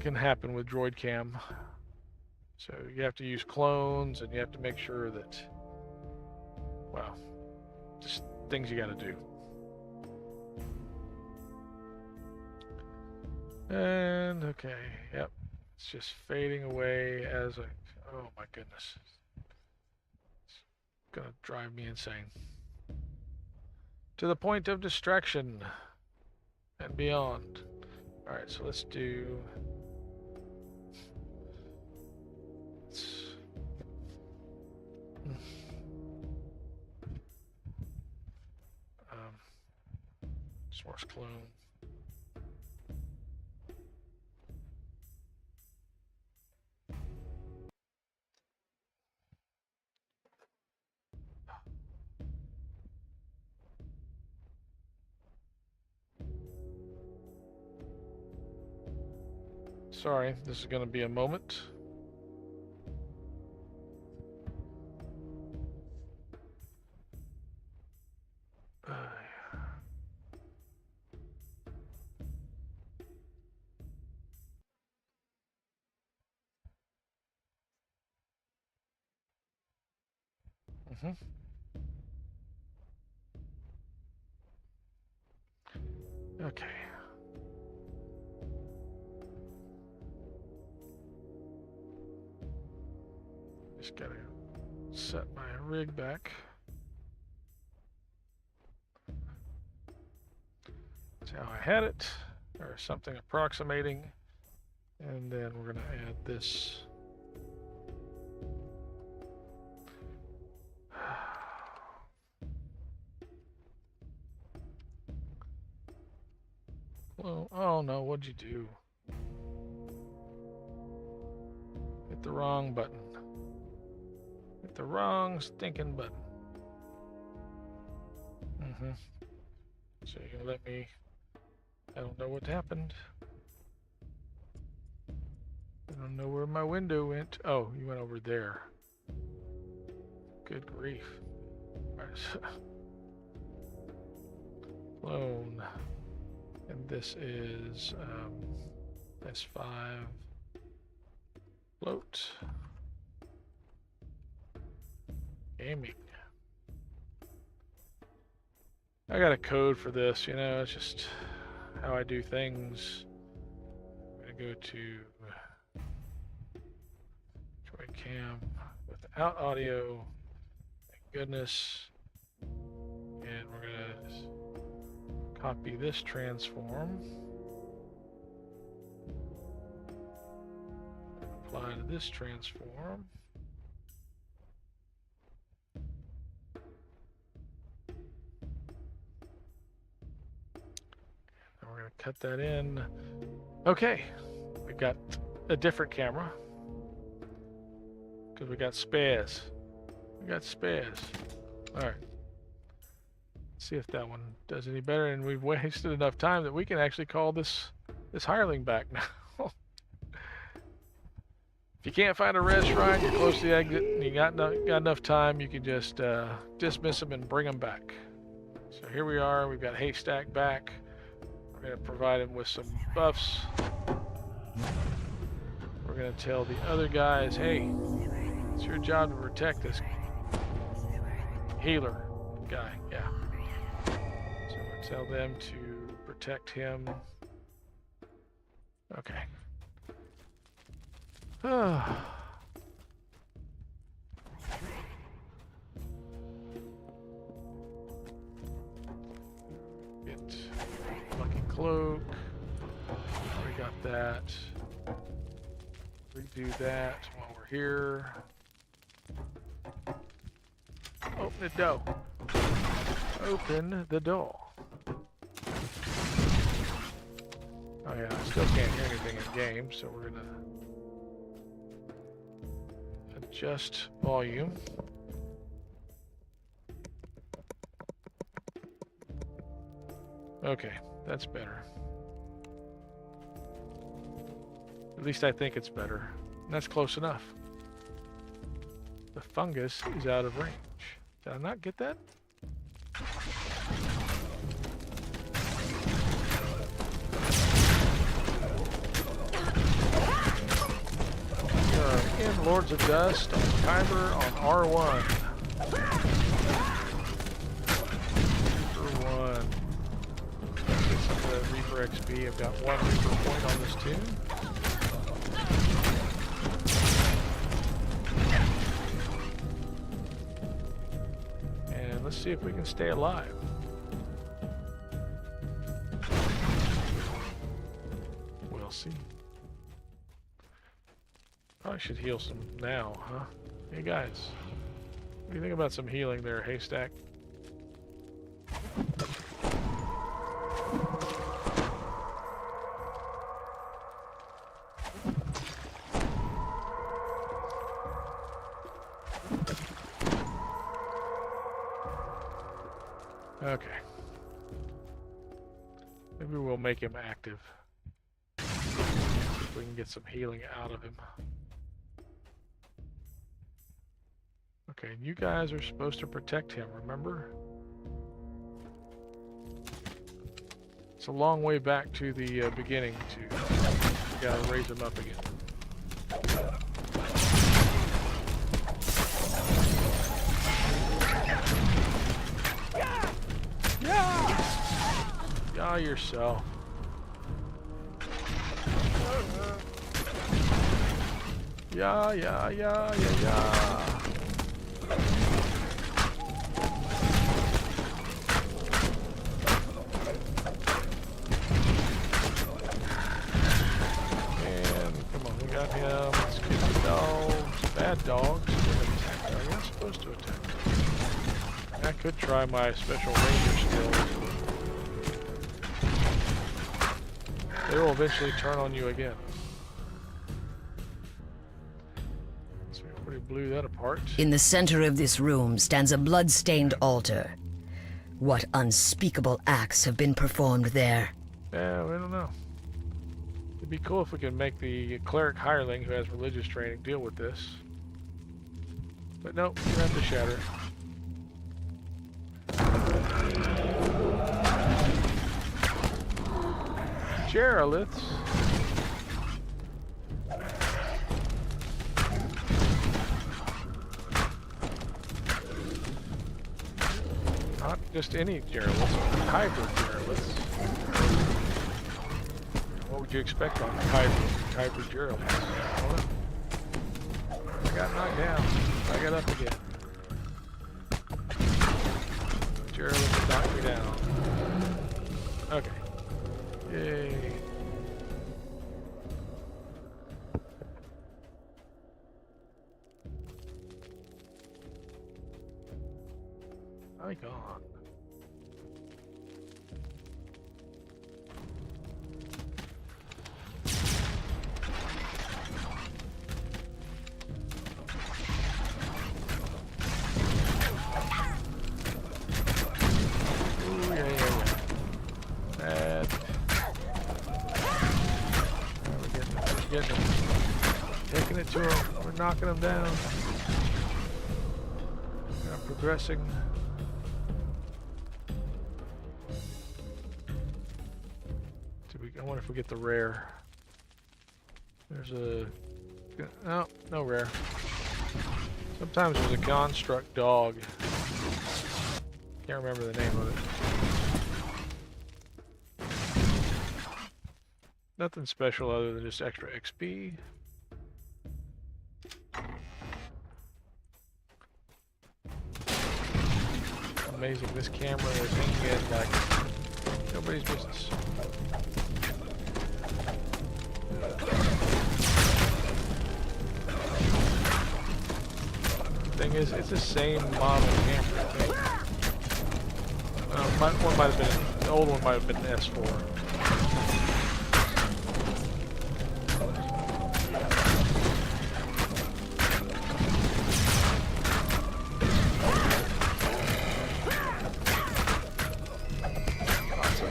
Speaker 1: can happen with droid cam. So you have to use clones, and you have to make sure that, well, just things you got to do. And okay, yep. It's just fading away as I, oh my goodness. It's gonna drive me insane. To the point of distraction and beyond. Alright, so let's do, source clone. Sorry, this is going to be a moment. Okay. Just gotta set my rig back. That's how I had it, or something approximating. And then we're gonna add this. Well, oh no, what'd you do? Hit the wrong button. Hit the wrong stinking button. So you can let me, I don't know what happened. I don't know where my window went. Oh, you went over there. Good grief. Clone. And this is S5 float gaming. I got a code for this, you know, it's just how I do things. I'm gonna go to join cam without audio. Thank goodness. And we're gonna copy this transform, apply to this transform, and we're going to cut that in. Okay, we got a different camera because we got spares. All right. See if that one does any better, and we've wasted enough time that we can actually call this hireling back now. If you can't find a restaurant, you're close to the exit, and you got enough time, you can just dismiss them and bring them back. So here we are. We've got Haystack back. We're going to provide him with some buffs. We're going to tell the other guys, hey, it's your job to protect this healer guy. Yeah. Tell them to protect him. Okay. Get lucky cloak. We got that. Redo that while we're here. Open the door. Open the door. Oh yeah, I still can't hear anything in game, so we're gonna adjust volume. Okay, that's better. At least I think it's better. And that's close enough. The fungus is out of range. Did I not get that? In Lords of Dust on Khyber on R1. Super 1. Get some of that for XP. I've got 1 Reaper point on this tune. And let's see if we can stay alive. We'll see. Probably should heal some now, huh? Hey guys, what do you think about some healing there, Haystack? Okay. Maybe we'll make him active. See if we can get some healing out of him. Okay, you guys are supposed to protect him, remember? It's a long way back to the beginning to... You gotta raise him up again. Yeah, yourself. Yeah. Got him. Let's get the dogs. Bad dogs. Are you supposed to attack? I could try my special ranger skills. They will eventually turn on you again. So we already blew that apart.
Speaker 5: In the center of this room stands a blood-stained altar. What unspeakable acts have been performed there?
Speaker 1: Yeah, we don't know. It'd be cool if we could make the cleric hireling who has religious training deal with this. But nope, you have to shatter it. Geroliths. Not just any Geroliths, Khyber Geroliths. What would you expect on Khyber Geroliths? I don't know. I got knocked down. I got up again. Geroliths knocked me down. Okay. Yay. My God. Taking it to him. We're knocking him down. Progressing. I wonder if we get the rare. There's a... No rare. Sometimes there's a construct dog. Can't remember the name of it. Nothing special other than just extra XP. Amazing, this camera is hanging in like nobody's business. The thing is, it's the same model camera, I think. One might have been, the old one might have been an S4.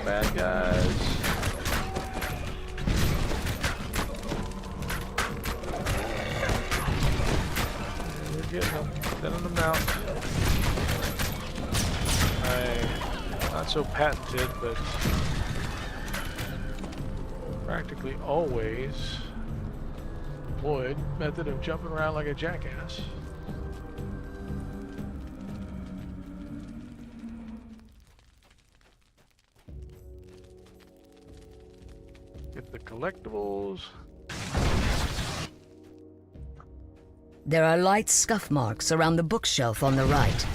Speaker 1: Bad guys. We're getting them, thinning them out. Not so patented, but practically always employed method of jumping around like a jackass. collectibles.
Speaker 5: There are light scuff marks around the bookshelf on the right,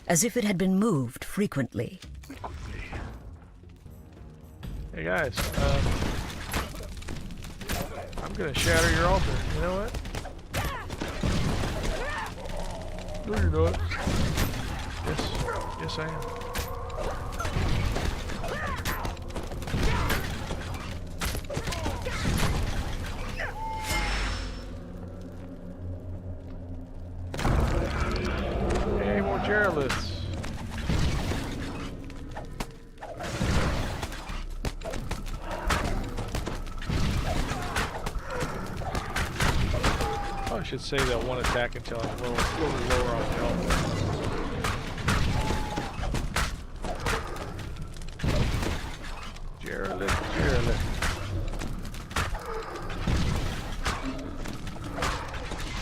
Speaker 5: as if it had been moved frequently.
Speaker 1: Hey guys, I'm gonna shatter your altar. You know what? No, you're not. Yes, I am. Hey, more Geroliths. I should save that one attack until I'm a little lower on health. Gerolith.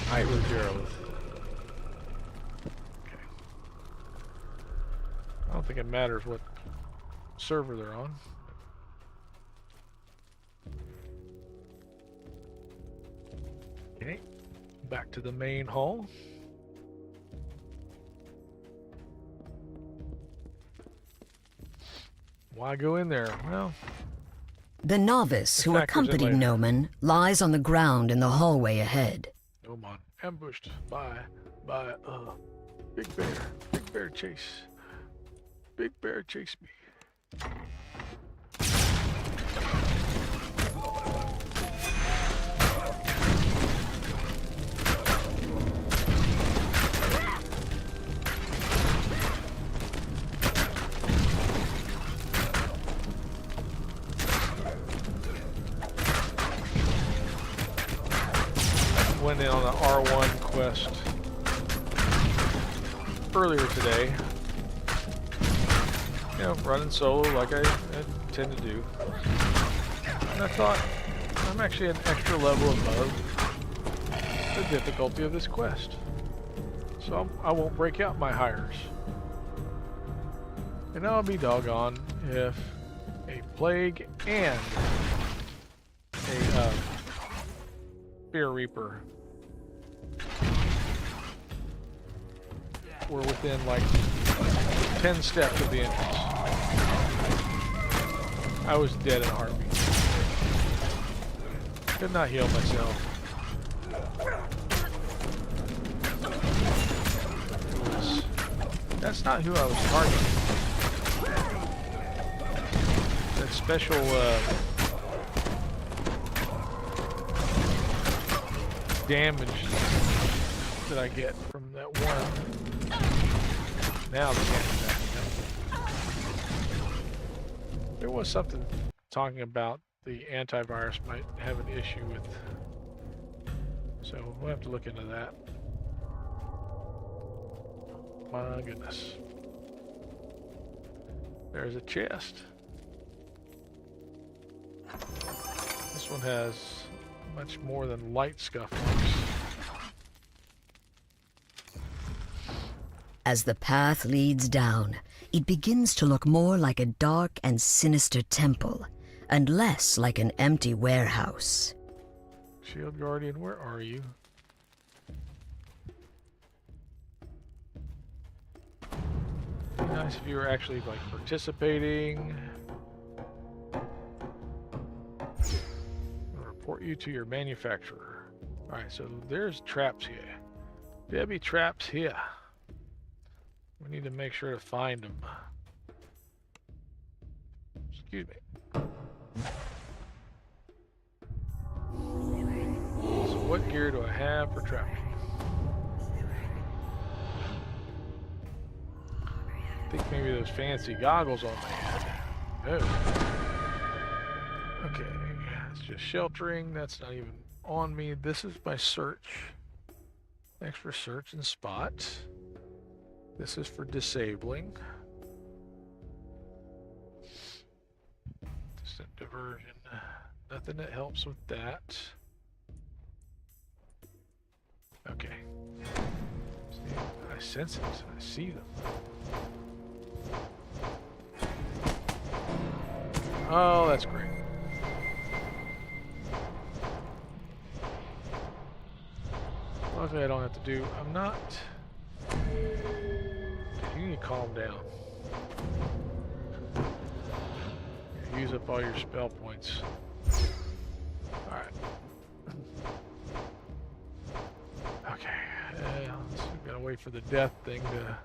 Speaker 1: Khyber Gerolith. Okay. I don't think it matters what server they're on. Okay. Back to the main hall. Why go in there? Well,
Speaker 5: The novice who
Speaker 1: factors in
Speaker 5: accompanied
Speaker 1: later.
Speaker 5: Noman lies on the ground in the hallway ahead.
Speaker 1: Oman ambushed by big bear. Big bear chase. Big bear chase me. Went in on the R1 quest earlier today. You know, running solo like I tend to do. And I thought, I'm actually an extra level above the difficulty of this quest. So I won't break out my hires. And I'll be doggone if a plague and a Fear Reaper were within like 10 steps of the entrance. I was dead in a heartbeat. Could not heal myself. That's not who I was targeting. That special damage that I get from that one. Now the damage back. There was something talking about the antivirus might have an issue with, so we'll have to look into that. My goodness. There's a chest. This one has much more than light scuff marks.
Speaker 5: As the path leads down, it begins to look more like a dark and sinister temple, and less like an empty warehouse.
Speaker 1: Shield Guardian, where are you? It'd be nice if you were actually like participating. I'll report you to your manufacturer. Alright, so there's traps here. Debbie traps here. We need to make sure to find them. Excuse me. So what gear do I have for trapping? I think maybe those fancy goggles on my head. Oh. Okay, it's just sheltering. That's not even on me. This is my search. Extra search and spot. This is for disabling. Distant diversion. Nothing that helps with that. Okay. See, I sense it. I see them. Oh, that's great. Luckily, I don't have to do. I'm not. Dude, you need to calm down. Use up all your spell points. Alright. Okay. So we gotta wait for the death thing to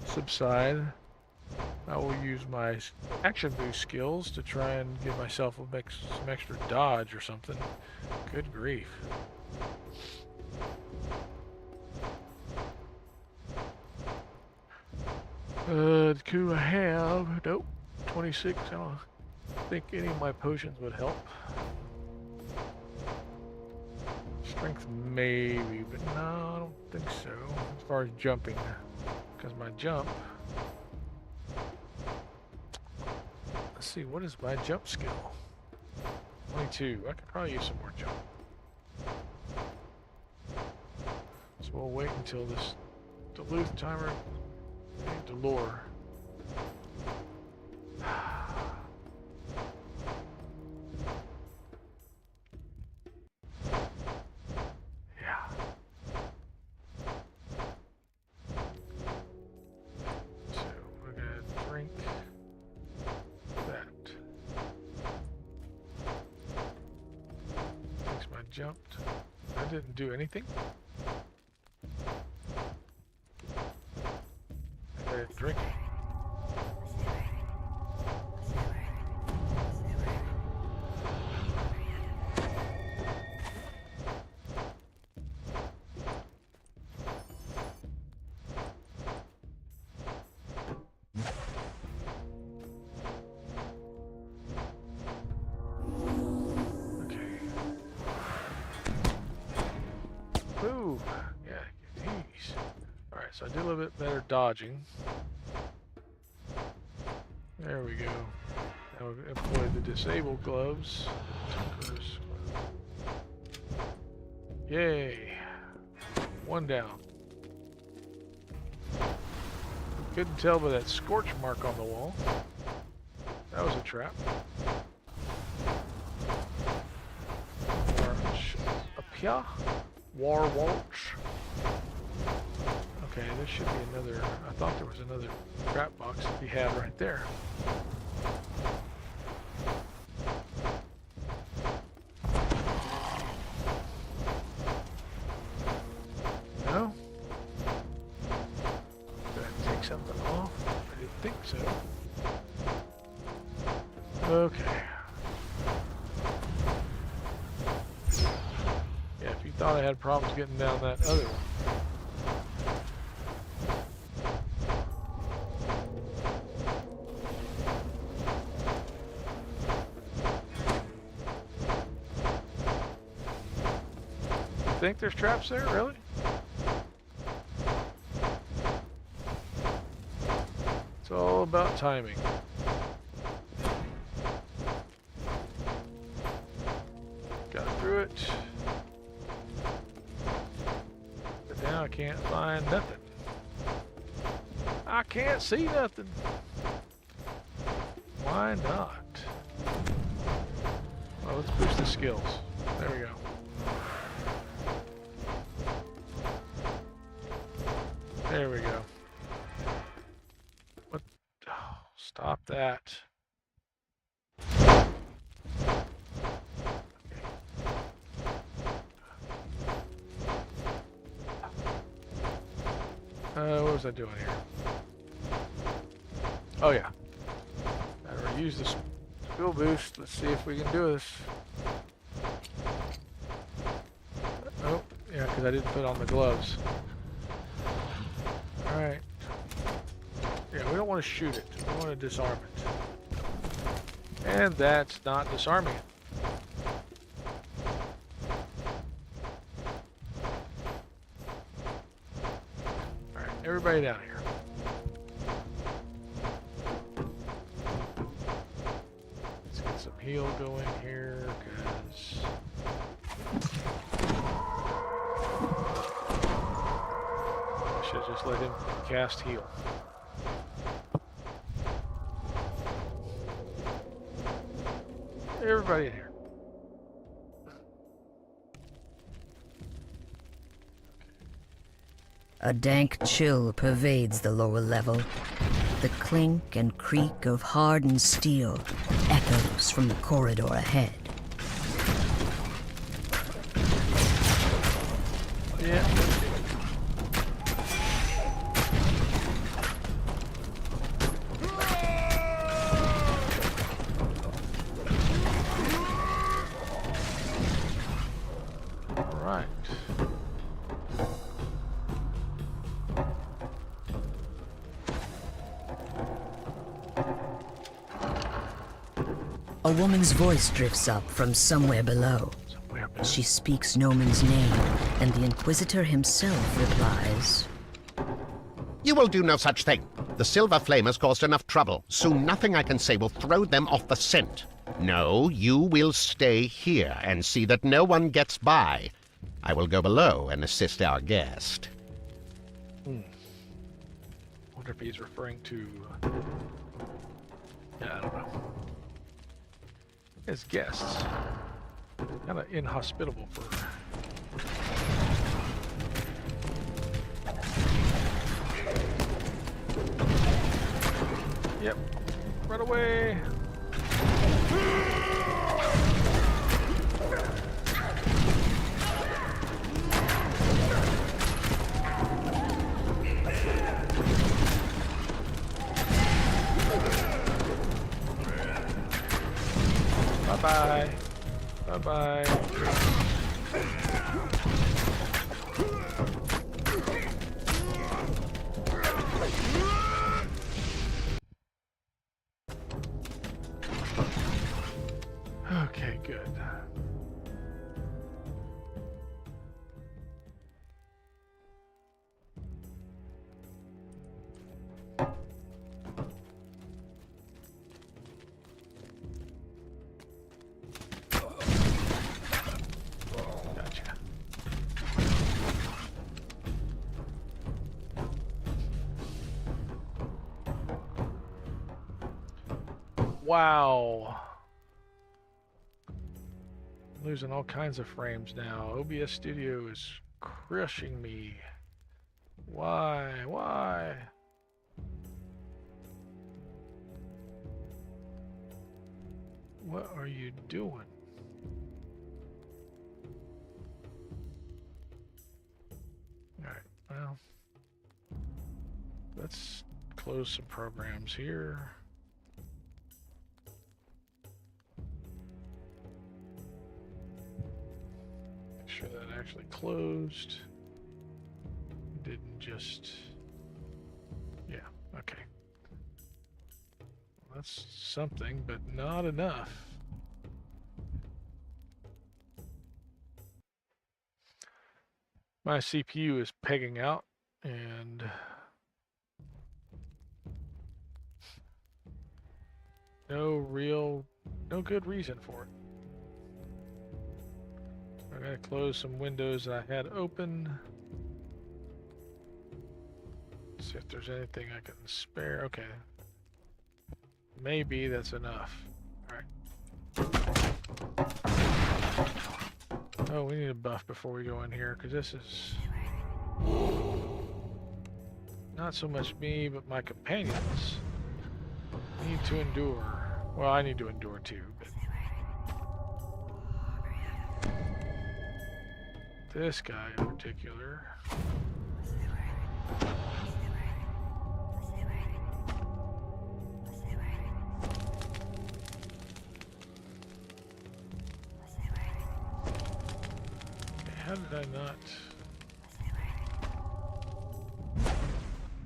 Speaker 1: subside. I will use my action boost skills to try and give myself some extra dodge or something. Good grief. The coup I have, nope, 26. I don't think any of my potions would help. Strength maybe, but no, I don't think so. As far as jumping, because my jump. Let's see, what is my jump skill? 22. I could probably use some more jump. So we'll wait until this Duluth timer. Delore. Yeah. So we're gonna drink that. Thanks, my jumped. I didn't do anything. Drink. Okay. Ooh, yeah, geez. All right, so I did a little bit better dodging. There we go. Now we'll employ the disabled gloves. Yay! One down. Couldn't tell by that scorch mark on the wall. That was a trap. March up here. War Walsh. Okay, there should be another. I thought there was another trap box to be had right there. No? Did I take something off? I didn't think so. Okay. Yeah, if you thought I had problems getting down that other one. Think there's traps there, really? It's all about timing. Got through it. But now I can't find nothing. I can't see nothing. Why not? Well, let's boost the skills. There we go. There we go. What? Oh, stop that. What was I doing here? Oh yeah. Gotta reuse the skill boost. Let's see if we can do this. Oh, yeah, because I didn't put on the gloves. Alright. Yeah, we don't want to shoot it. We want to disarm it. And that's not disarming it. Alright, everybody down here. Let's get some heal going here, because... should just let him cast heal. Everybody in here.
Speaker 5: A dank chill pervades the lower level. The clink and creak of hardened steel echoes from the corridor ahead.
Speaker 1: Yeah. All right.
Speaker 5: A woman's voice drifts up from somewhere below.
Speaker 1: Somewhere below.
Speaker 5: She speaks Noman's name, and the Inquisitor himself replies.
Speaker 6: You will do no such thing. The Silver Flame has caused enough trouble. Soon nothing I can say will throw them off the scent. No, you will stay here and see that no one gets by. I will go below and assist our guest.
Speaker 1: Wonder if he's referring to. Yeah, I don't know. His guests. Kind of inhospitable for. Yep. Run away. Bye-bye. Bye-bye. Okay, good. Gotcha. Wow. Losing all kinds of frames now. OBS Studio is crushing me. Why? Why? What are you doing? Alright, well. Let's close some programs here. Make sure that actually closed. Didn't just... Yeah, okay. Well, that's something, but not enough. My CPU is pegging out, and no good reason for it. I gotta close some windows that I had open. See if there's anything I can spare. Okay. Maybe that's enough. Alright. Oh, we need a buff before we go in here, because this is not so much me, but my companions need to endure. Well, I need to endure too, but this guy in particular. How did I not?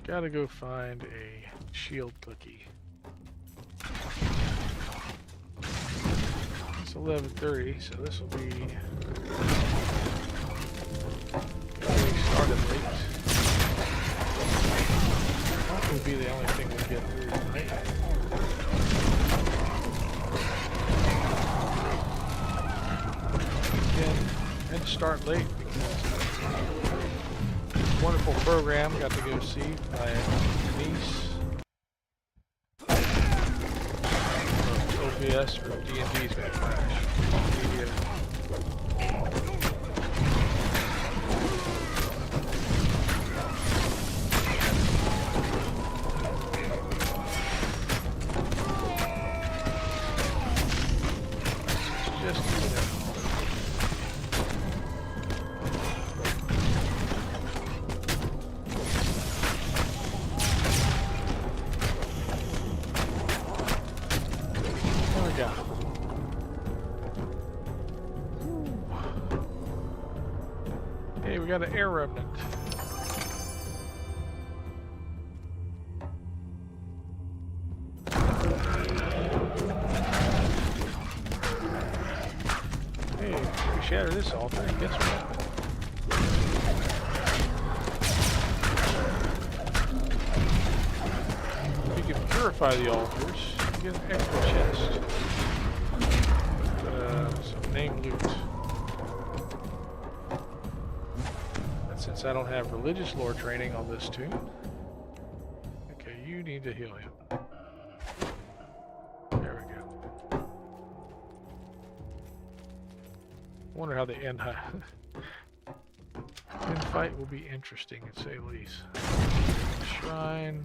Speaker 1: Gotta go find a shield cookie. It's 11:30, so this will be. We started late. That will be the only thing we get through tonight. Again, had to start late because wonderful program got to go see my niece. OBS or D&D is going to crash. Media. we got an air remnant. Hey, if we shatter this altar, guess what? If you can purify the altars, you get an extra chest. Some name loot. And since I don't have religious lore training on this tune, okay, you need to heal him. There we go. Wonder how the end fight will be interesting, to say the least. Shrine.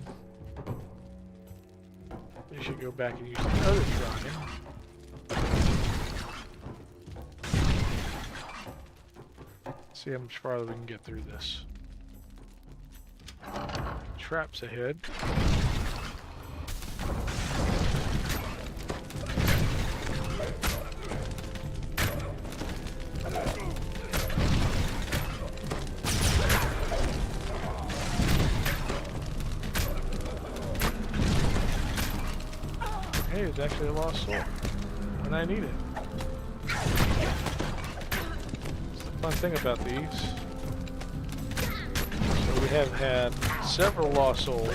Speaker 1: You should go back and use the other shrine. See how much farther we can get through this. Traps ahead. Hey, it's actually a lost soul when I need it. Fun thing about these, so we have had several lost souls,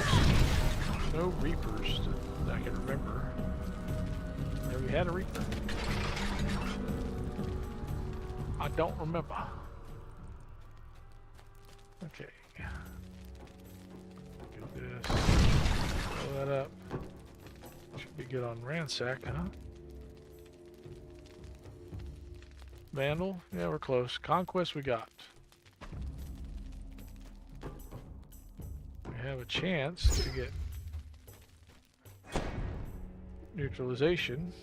Speaker 1: no reapers that I can remember. Have we had a reaper? I don't remember. Okay. Do this. Fill that up. Should be good on ransack, huh? Vandal? Yeah, we're close. Conquest we got. We have a chance to get neutralization.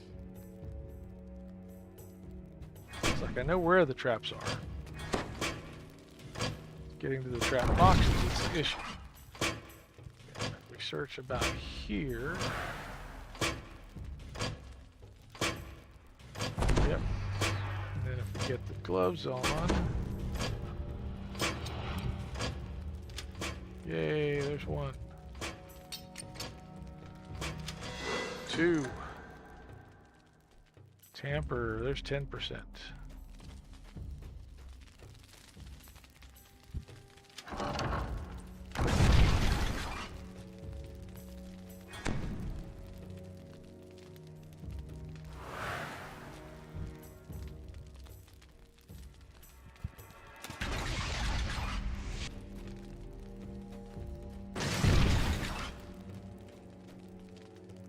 Speaker 1: It's like I know where the traps are. Getting to the trap boxes is the issue. We search about here. Yep. And then if we get the gloves on. Yay, there's one. 2. Tamper, there's 10%.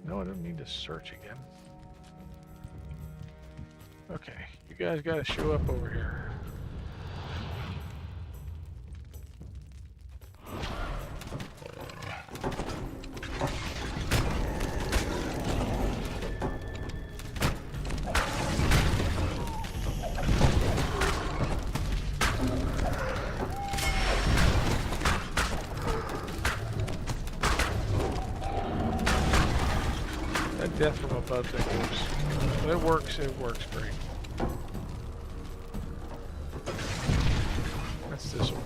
Speaker 1: No, I don't need to search again. Okay, you guys gotta show up over here. That death from above thing works. It works great. That's this one.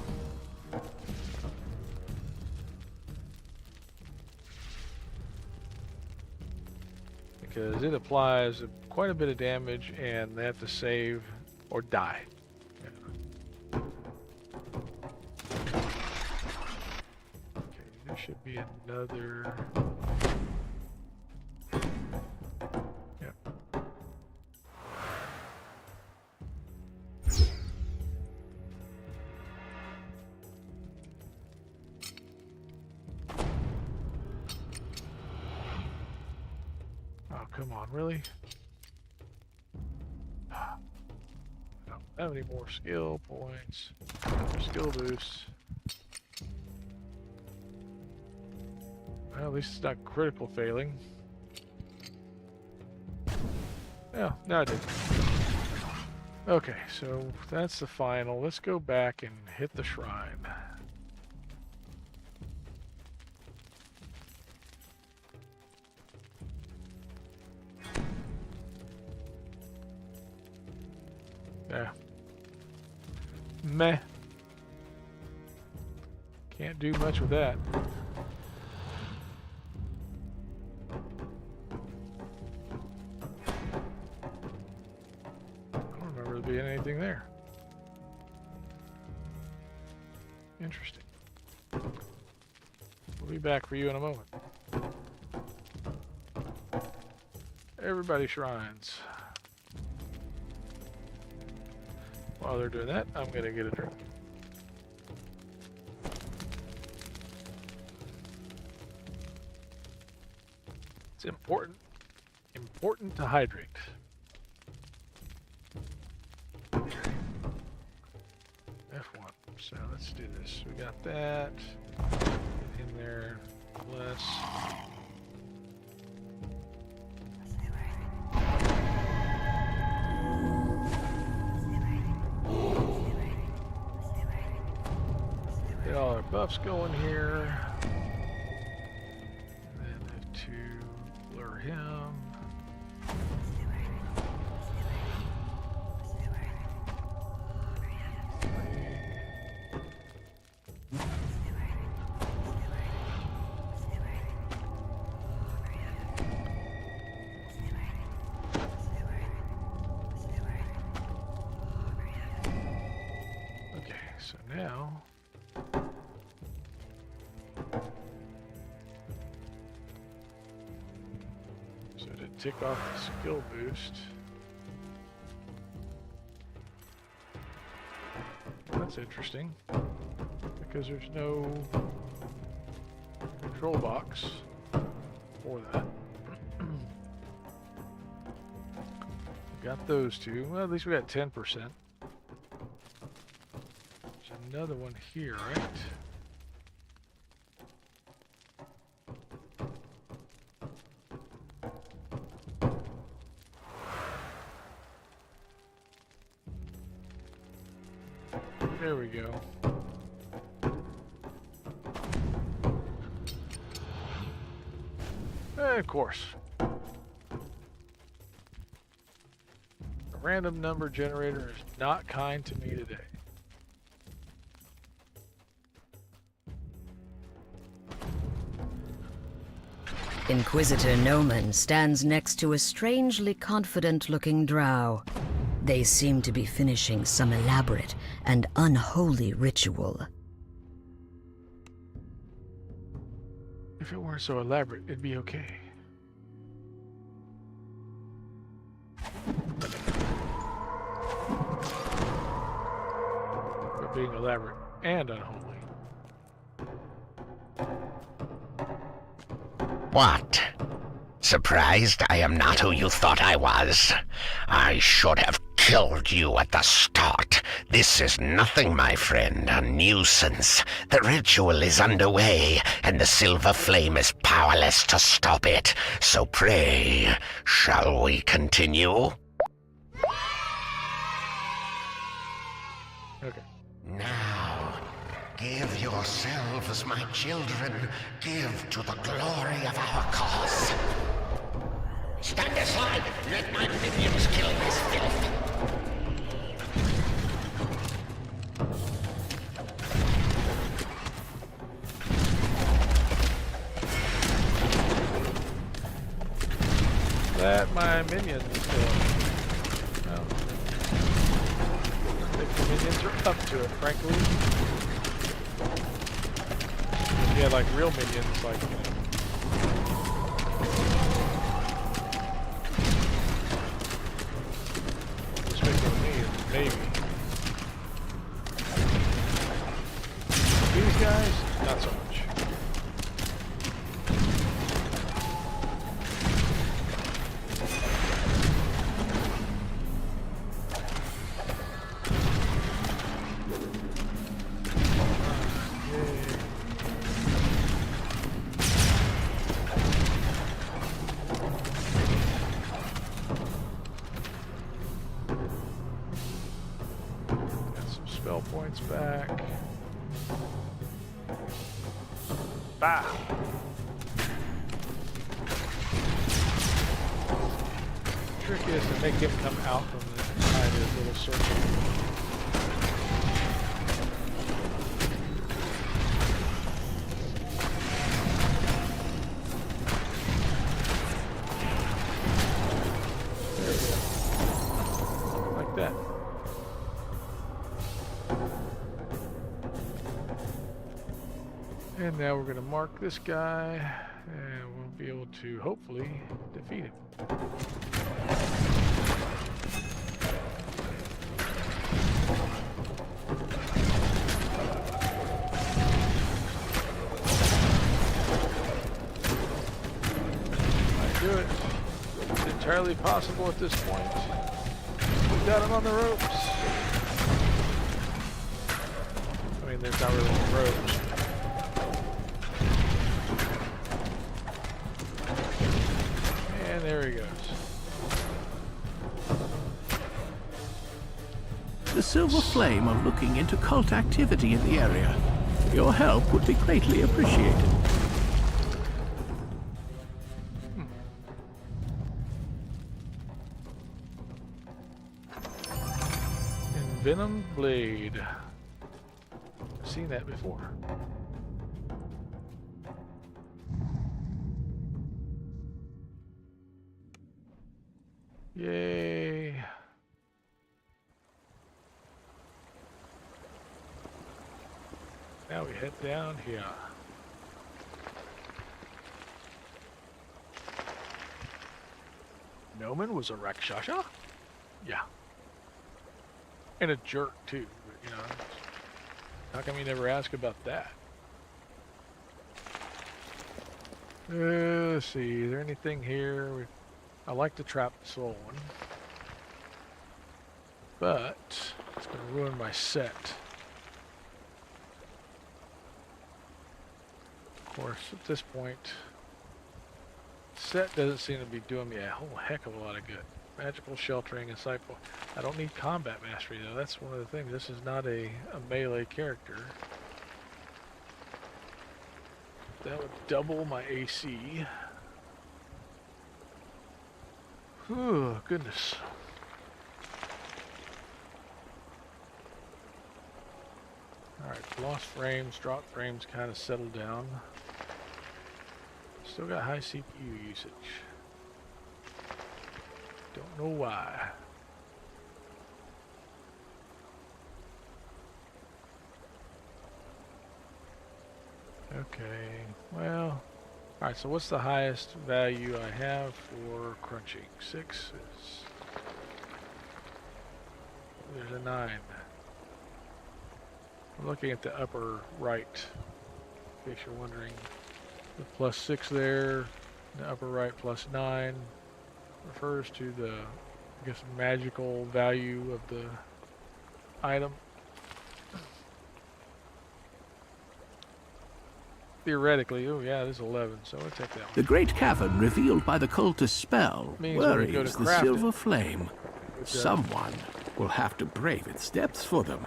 Speaker 1: Because it applies quite a bit of damage and they have to save or die. Yeah. Okay, there should be another. Yep. Oh, come on, really? I don't have any more skill points. Skill boosts. Well, at least it's not critical failing. Yeah, no, I did. Okay, so that's the final. Let's go back and hit the shrine. Yeah. Meh. Can't do much with that. I don't remember there being anything there. Interesting. We'll be back for you in a moment. Everybody shrines. While they're doing that, I'm gonna get a drink. It's important to hydrate. F1. So let's do this. We got that in there. Plus. Get all our buffs going here. And then have to blur him. Okay, so now to tick off the skill boost. That's interesting because there's no control box for that. Got those two. Well, at least we got 10%. There's another one here, right? There we go. And of course, a random number generator is not kind to me today.
Speaker 5: Inquisitor Noman stands next to a strangely confident-looking drow. They seem to be finishing some elaborate and unholy ritual.
Speaker 1: If it weren't so elaborate, it'd be okay. But being elaborate and unholy.
Speaker 6: What? Surprised I am not who you thought I was? I should have killed you at the start. This is nothing, my friend, a nuisance. The ritual is underway, and the silver flame is powerless to stop it. So pray, shall we continue?
Speaker 1: Okay.
Speaker 6: Now, give yourselves, my children. Give to the glory of our cause. Stand aside! Let my minions kill this filth!
Speaker 1: Let my minions kill. Well, I think the minions are up to it, frankly. If you had like real minions, like, you know. Which makes it me is maybe. These guys, not so much. Points back. Bah! Trick is to make him come out from inside his little circle. And now we're going to mark this guy, and we'll be able to hopefully defeat him. Might do it. It's entirely possible at this point. We got him on the ropes. I mean, there's not really any ropes. And there he goes.
Speaker 7: The Silver Flame are looking into cult activity in the area. Your help would be greatly appreciated.
Speaker 1: Venom Blade. I've seen that before. Yay. Now we head down here. Noman was a Rakshasa? Yeah. And a jerk too, but, you know. How come you never ask about that? Let's see, is there anything here? I like to trap the soul one. But it's going to ruin my set. Of course, at this point, set doesn't seem to be doing me a whole heck of a lot of good. Magical sheltering and cycle. I don't need combat mastery though. That's one of the things. This is not a melee character. That would double my AC. Whew, goodness. Alright, lost frames, dropped frames kind of settled down. Still got high CPU usage. Don't know why. Okay, well, alright, so what's the highest value I have for crunching? 6 is... There's a 9. I'm looking at the upper right, in case you're wondering. The +6 there, the upper right +9. Refers to the, I guess, magical value of the item. Theoretically, oh yeah, there's 11, so I'll take that one.
Speaker 7: The great cavern revealed by the cultist spell
Speaker 1: Means when we go to
Speaker 7: worries the
Speaker 1: craft
Speaker 7: Silver
Speaker 1: it,
Speaker 7: Flame.
Speaker 1: With,
Speaker 7: Someone will have to brave its depths for them.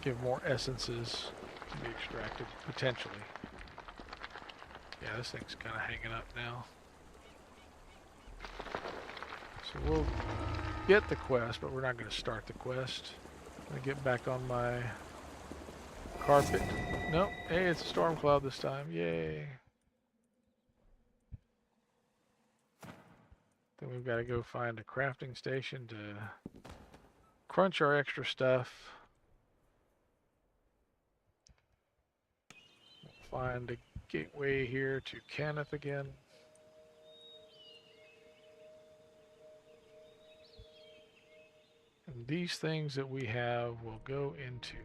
Speaker 1: give more essences to be extracted, potentially. Yeah, this thing's kind of hanging up now. So we'll get the quest, but we're not going to start the quest. I'm going to get back on my carpet. Nope. Hey, it's a storm cloud this time. Yay. Then we've got to go find a crafting station to crunch our extra stuff. Find a gateway here to Kenneth again. And these things that we have will go into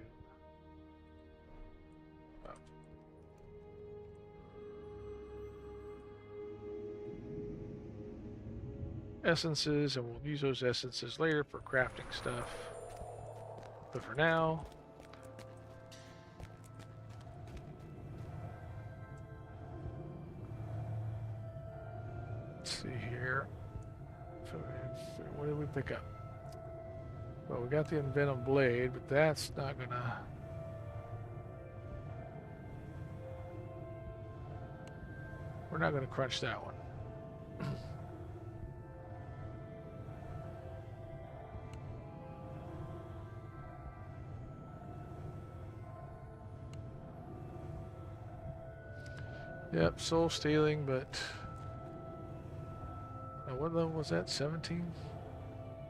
Speaker 1: essences, and we'll use those essences later for crafting stuff. But for now, let's see here. So what did we pick up? Well, we got the Venom Blade, but that's not gonna... We're not gonna crunch that one. Yep, soul stealing, but... Now, what level was that? 17?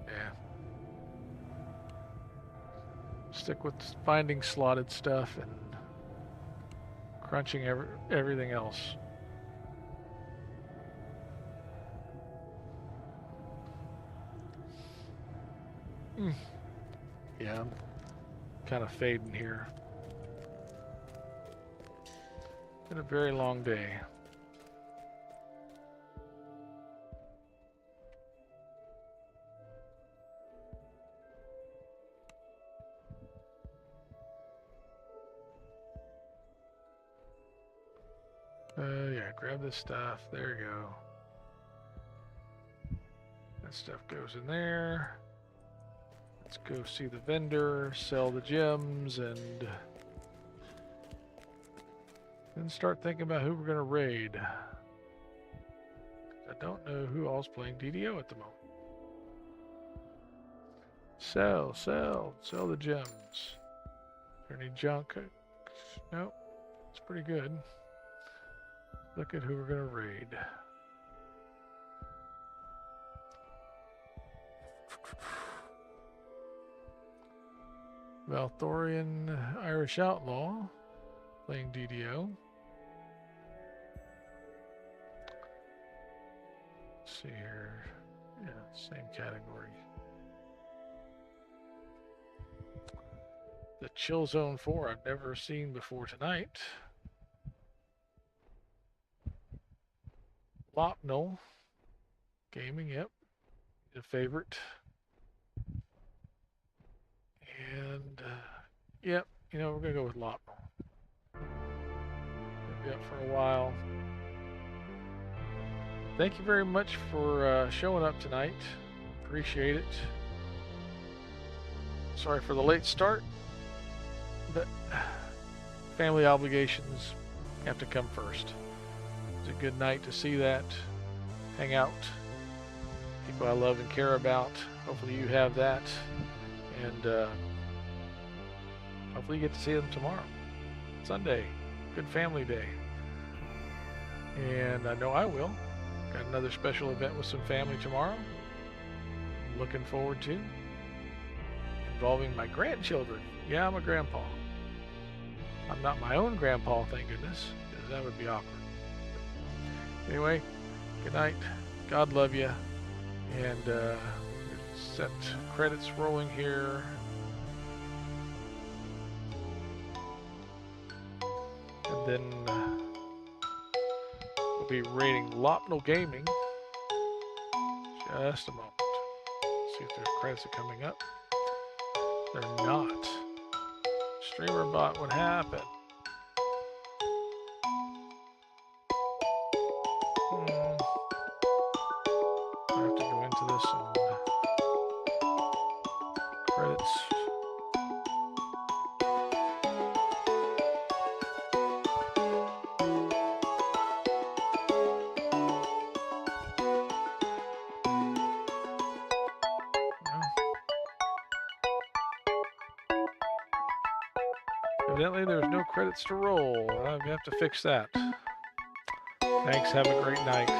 Speaker 1: Yeah. stick with finding slotted stuff and crunching everything else. Yeah, I'm kind of fading here. Been a very long day. Yeah, grab this stuff. There you go. That stuff goes in there. Let's go see the vendor, sell the gems, and then start thinking about who we're going to raid. I don't know who all's playing DDO at the moment. Sell the gems. Is there any junk? Nope, it's pretty good. Look at who we're going to raid. Valthorian Irish Outlaw playing DDO. Let's see here. Yeah, same category. The Chill Zone 4 I've never seen before tonight. Lopnell Gaming, yep, a favorite. And yep, you know, we're gonna go with Lopnell. Be up for a while. Thank you very much for showing up tonight. Appreciate it. Sorry for the late start, but family obligations have to come first. It's a good night to see that, hang out, people I love and care about. Hopefully you have that, and hopefully you get to see them tomorrow, Sunday. Good family day. And I know I will. Got another special event with some family tomorrow. I'm looking forward to, involving my grandchildren. Yeah, I'm a grandpa. I'm not my own grandpa, thank goodness, because that would be awkward. Anyway, good night. God love you. And set credits rolling here. And then we'll be rating Lopnell Gaming. Just a moment. See if their credits are coming up. They're not. Streamer bot, what happened? I have to go into this and credits. Evidently there's no credits to roll. I have to fix that. Thanks, have a great night.